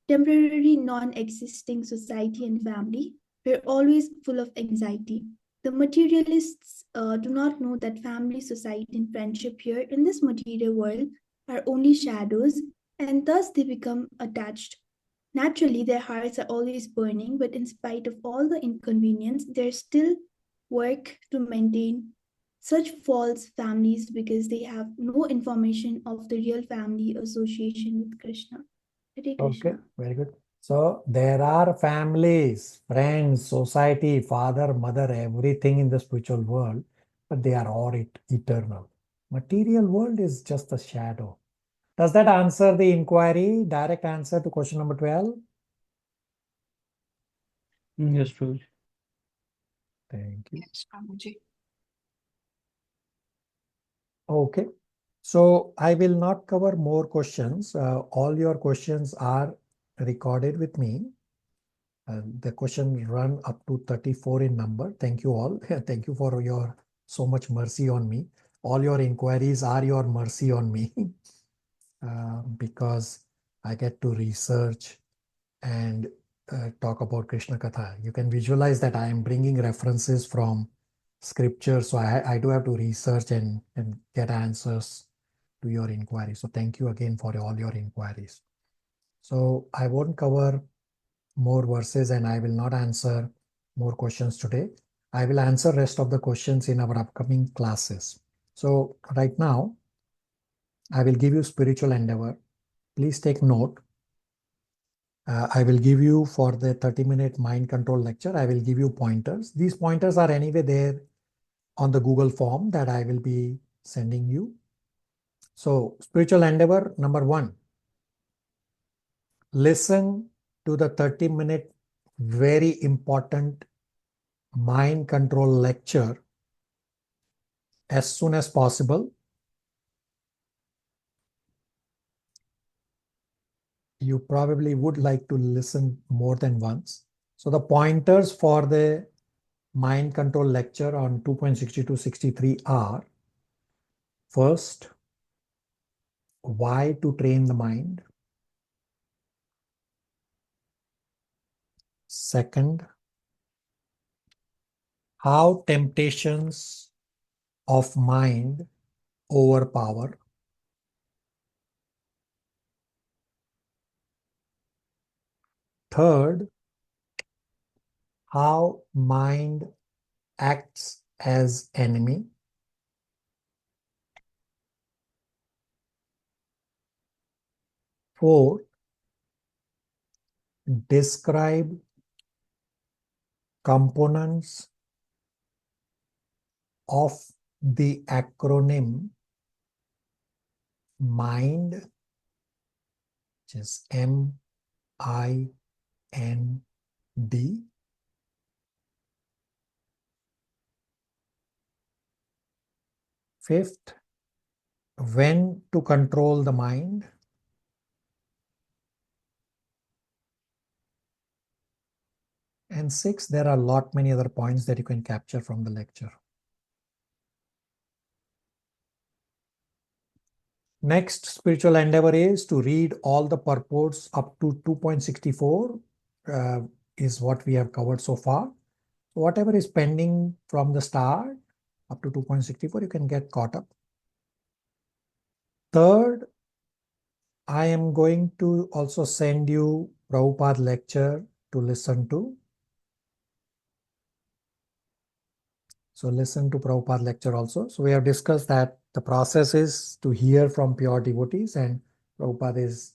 temporary non-existing society and family, we're always full of anxiety. The materialists do not know that family, society, and friendship here in this material world are only shadows, and thus they become attached. Naturally, their hearts are always burning, but in spite of all the inconvenience, there's still work to maintain such false families because they have no information of the real family association with Krishna. Hare Krishna. Okay, very good. So there are families, friends, society, father, mother, everything in the spiritual world, but they are all eternal. Material world is just a shadow. Does that answer the inquiry? Direct answer to question number 12? Yes, Prabhuji. Thank you. Yes, Prabhuji. Okay. So I will not cover more questions. All your questions are recorded with me. The questions run up to 34 in number. Thank you all. Thank you for your so much mercy on me. All your inquiries are your mercy on me because I get to research and talk about Krishna Katha. You can visualize that I am bringing references from scripture. So I do have to research and get answers to your inquiries. So thank you again for all your inquiries. So I won't cover more verses and I will not answer more questions today. I will answer rest of the questions in our upcoming classes. So right now, I will give you spiritual endeavor. Please take note. I will give you for the 30-minute mind control lecture, I will give you pointers. These pointers are anyway there on the Google form that I will be sending you. So spiritual endeavor number 1, listen to the 30-minute very important mind control lecture as soon as possible. You probably would like to listen more than once. So the pointers for the mind control lecture on 2.6263 are: first, why to train the mind. Second, how temptations of mind overpower. Third, how mind acts as enemy. Fourth, describe components of the acronym MIND, which is MIND. Fifth, when to control the mind. And sixth, there are a lot many other points that you can capture from the lecture. Next spiritual endeavor is to read all the purports up to 2.64 is what we have covered so far. Whatever is pending from the start up to 2.64, you can get caught up. Third, I am going to also send you Prabhupada lecture to listen to. So listen to Prabhupada lecture also. So we have discussed that the process is to hear from pure devotees, and Prabhupada is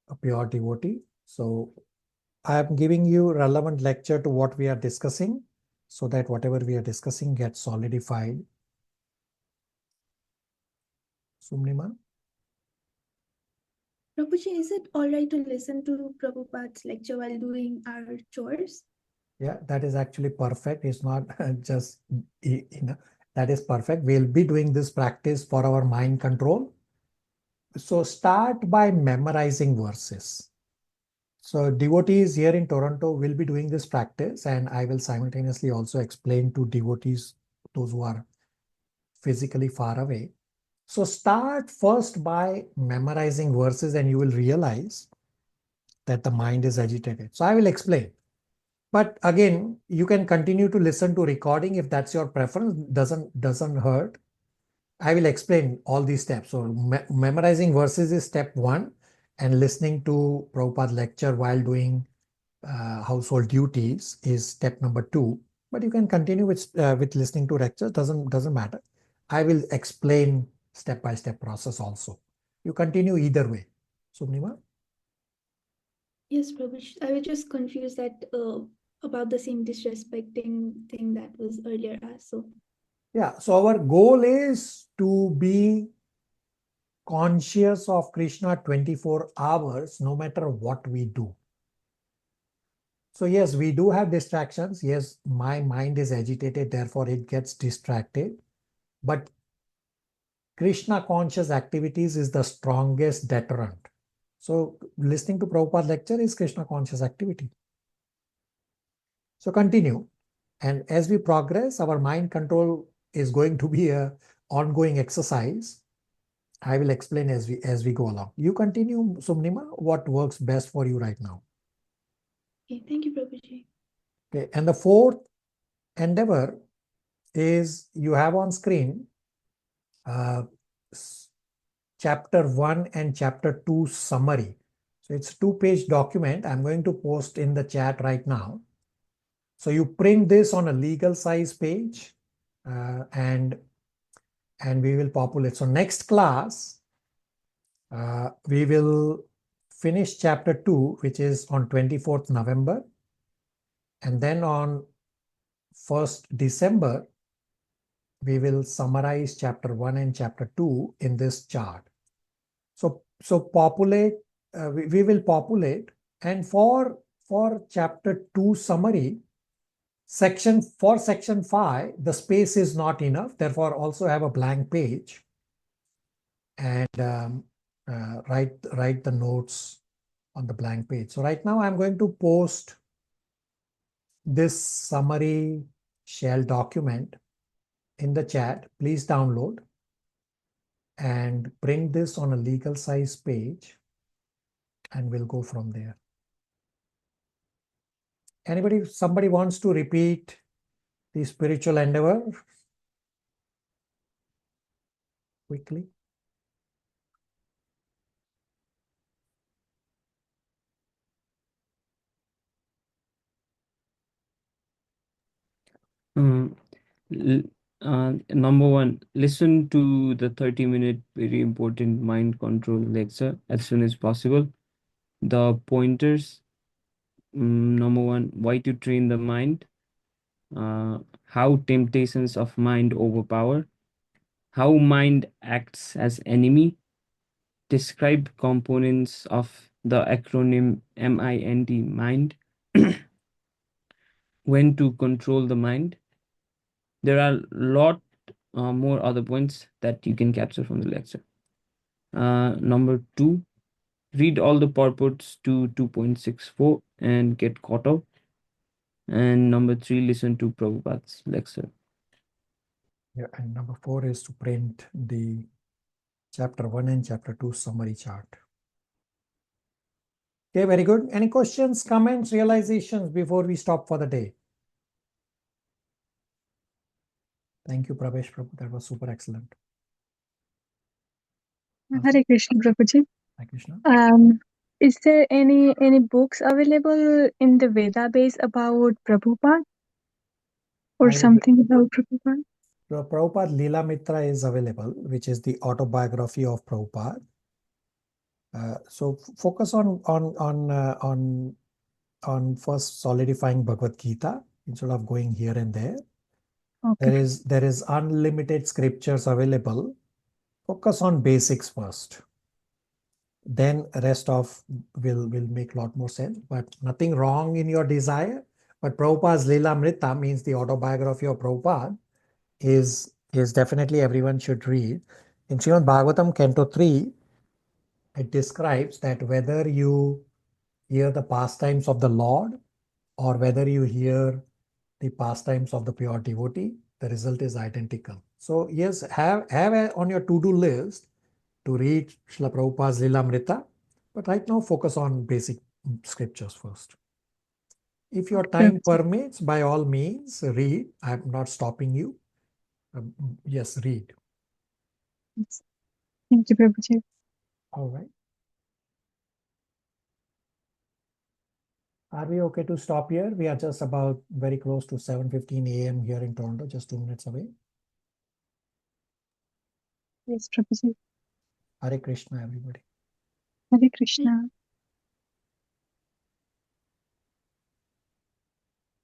a pure devotee. So I am giving you relevant lecture to what we are discussing so that whatever we are discussing gets solidified. Sumnima? Prabhuji, is it all right to listen to Prabhupada's lecture while doing our chores? Yeah, that is actually perfect. It's not just, that is perfect. We'll be doing this practice for our mind control. So start by memorizing verses. So devotees here in Toronto will be doing this practice, and I will simultaneously also explain to devotees, those who are physically far away. So start first by memorizing verses and you will realize that the mind is agitated. So I will explain. But again, you can continue to listen to recording if that's your preference. Doesn't hurt. I will explain all these steps. So memorizing verses is step 1, and listening to Prabhupada lecture while doing household duties is step number 2. But you can continue with listening to lectures. Doesn't matter. I will explain step-by-step process also. You continue either way. Subnima? Yes, Prabhuji. I was just confused that about the same disrespecting thing that was earlier asked. So Yeah. So our goal is to be conscious of Krishna 24 hours, no matter what we do. So yes, we do have distractions. Yes, my mind is agitated, therefore it gets distracted. But Krishna conscious activities is the strongest deterrent. So listening to Prabhupada lecture is Krishna conscious activity. So continue. And as we progress, our mind control is going to be a ongoing exercise. I will explain as we go along. You continue, Sumnima, what works best for you right now. okay, thank you, Prabhuji. Okay. And the fourth endeavor is you have on screen chapter 1 and chapter 2 summary. So it's a 2-page document. I'm going to post in the chat right now. So you print this on a legal size page and we will populate. So next class, we will finish chapter 2, which is on 24th November. And then on 1st December, we will summarize chapter 1 and chapter 2 in this chart. So populate, we will populate, and for chapter 2 summary, section 5, the space is not enough. Therefore, also have a blank page and write the notes on the blank page. So right now I'm going to post this summary shell document in the chat. Please download and print this on a legal size page, and we'll go from there. Somebody wants to repeat the spiritual endeavor quickly? Number 1, listen to the 30-minute very important mind control lecture as soon as possible. The pointers, number 1, why to train the mind, how temptations of mind overpower, how mind acts as enemy, describe components of the acronym MIND, mind, when to control the mind. There are a lot more other points that you can capture from the lecture. Number 2, read all the purports to 2.64 and get caught up. And number 3, listen to Prabhupada's lecture. Yeah, and number 4 is to print the chapter 1 and chapter 2 summary chart. Okay, very good. Any questions, comments, realizations before we stop for the day? Thank you, Pravesh Prabhu. That was super excellent. Hare Krishna, Prabhuji. Hi, Krishna. Is there any books available in the Veda base about Prabhupada or something about Prabhupada? So Prabhupada Leela Mitra is available, which is the autobiography of Prabhupada. So focus on first solidifying Bhagavad Gita instead of going here and there. Okay. There is unlimited scriptures available. Focus on basics first. Then rest of will make a lot more sense. But nothing wrong in your desire. But Prabhupada's Leela means the autobiography of Prabhupada is definitely everyone should read. In Srimad Bhagavatam Canto 3, it describes that whether you hear the pastimes of the Lord or whether you hear the pastimes of the pure devotee, the result is identical. So yes, have on your to-do list to read Srila Prabhupada's Lilamrita, but right now focus on basic scriptures first. If your time permits, by all means, read. I'm not stopping you. Yes, read. Yes. Thank you, Prabhuji. All right. Are we okay to stop here? We are just about very close to 7:15 a.m. here in Toronto, just 2 minutes away. Yes, Prabhuji. Hare Krishna, everybody. Hare Krishna.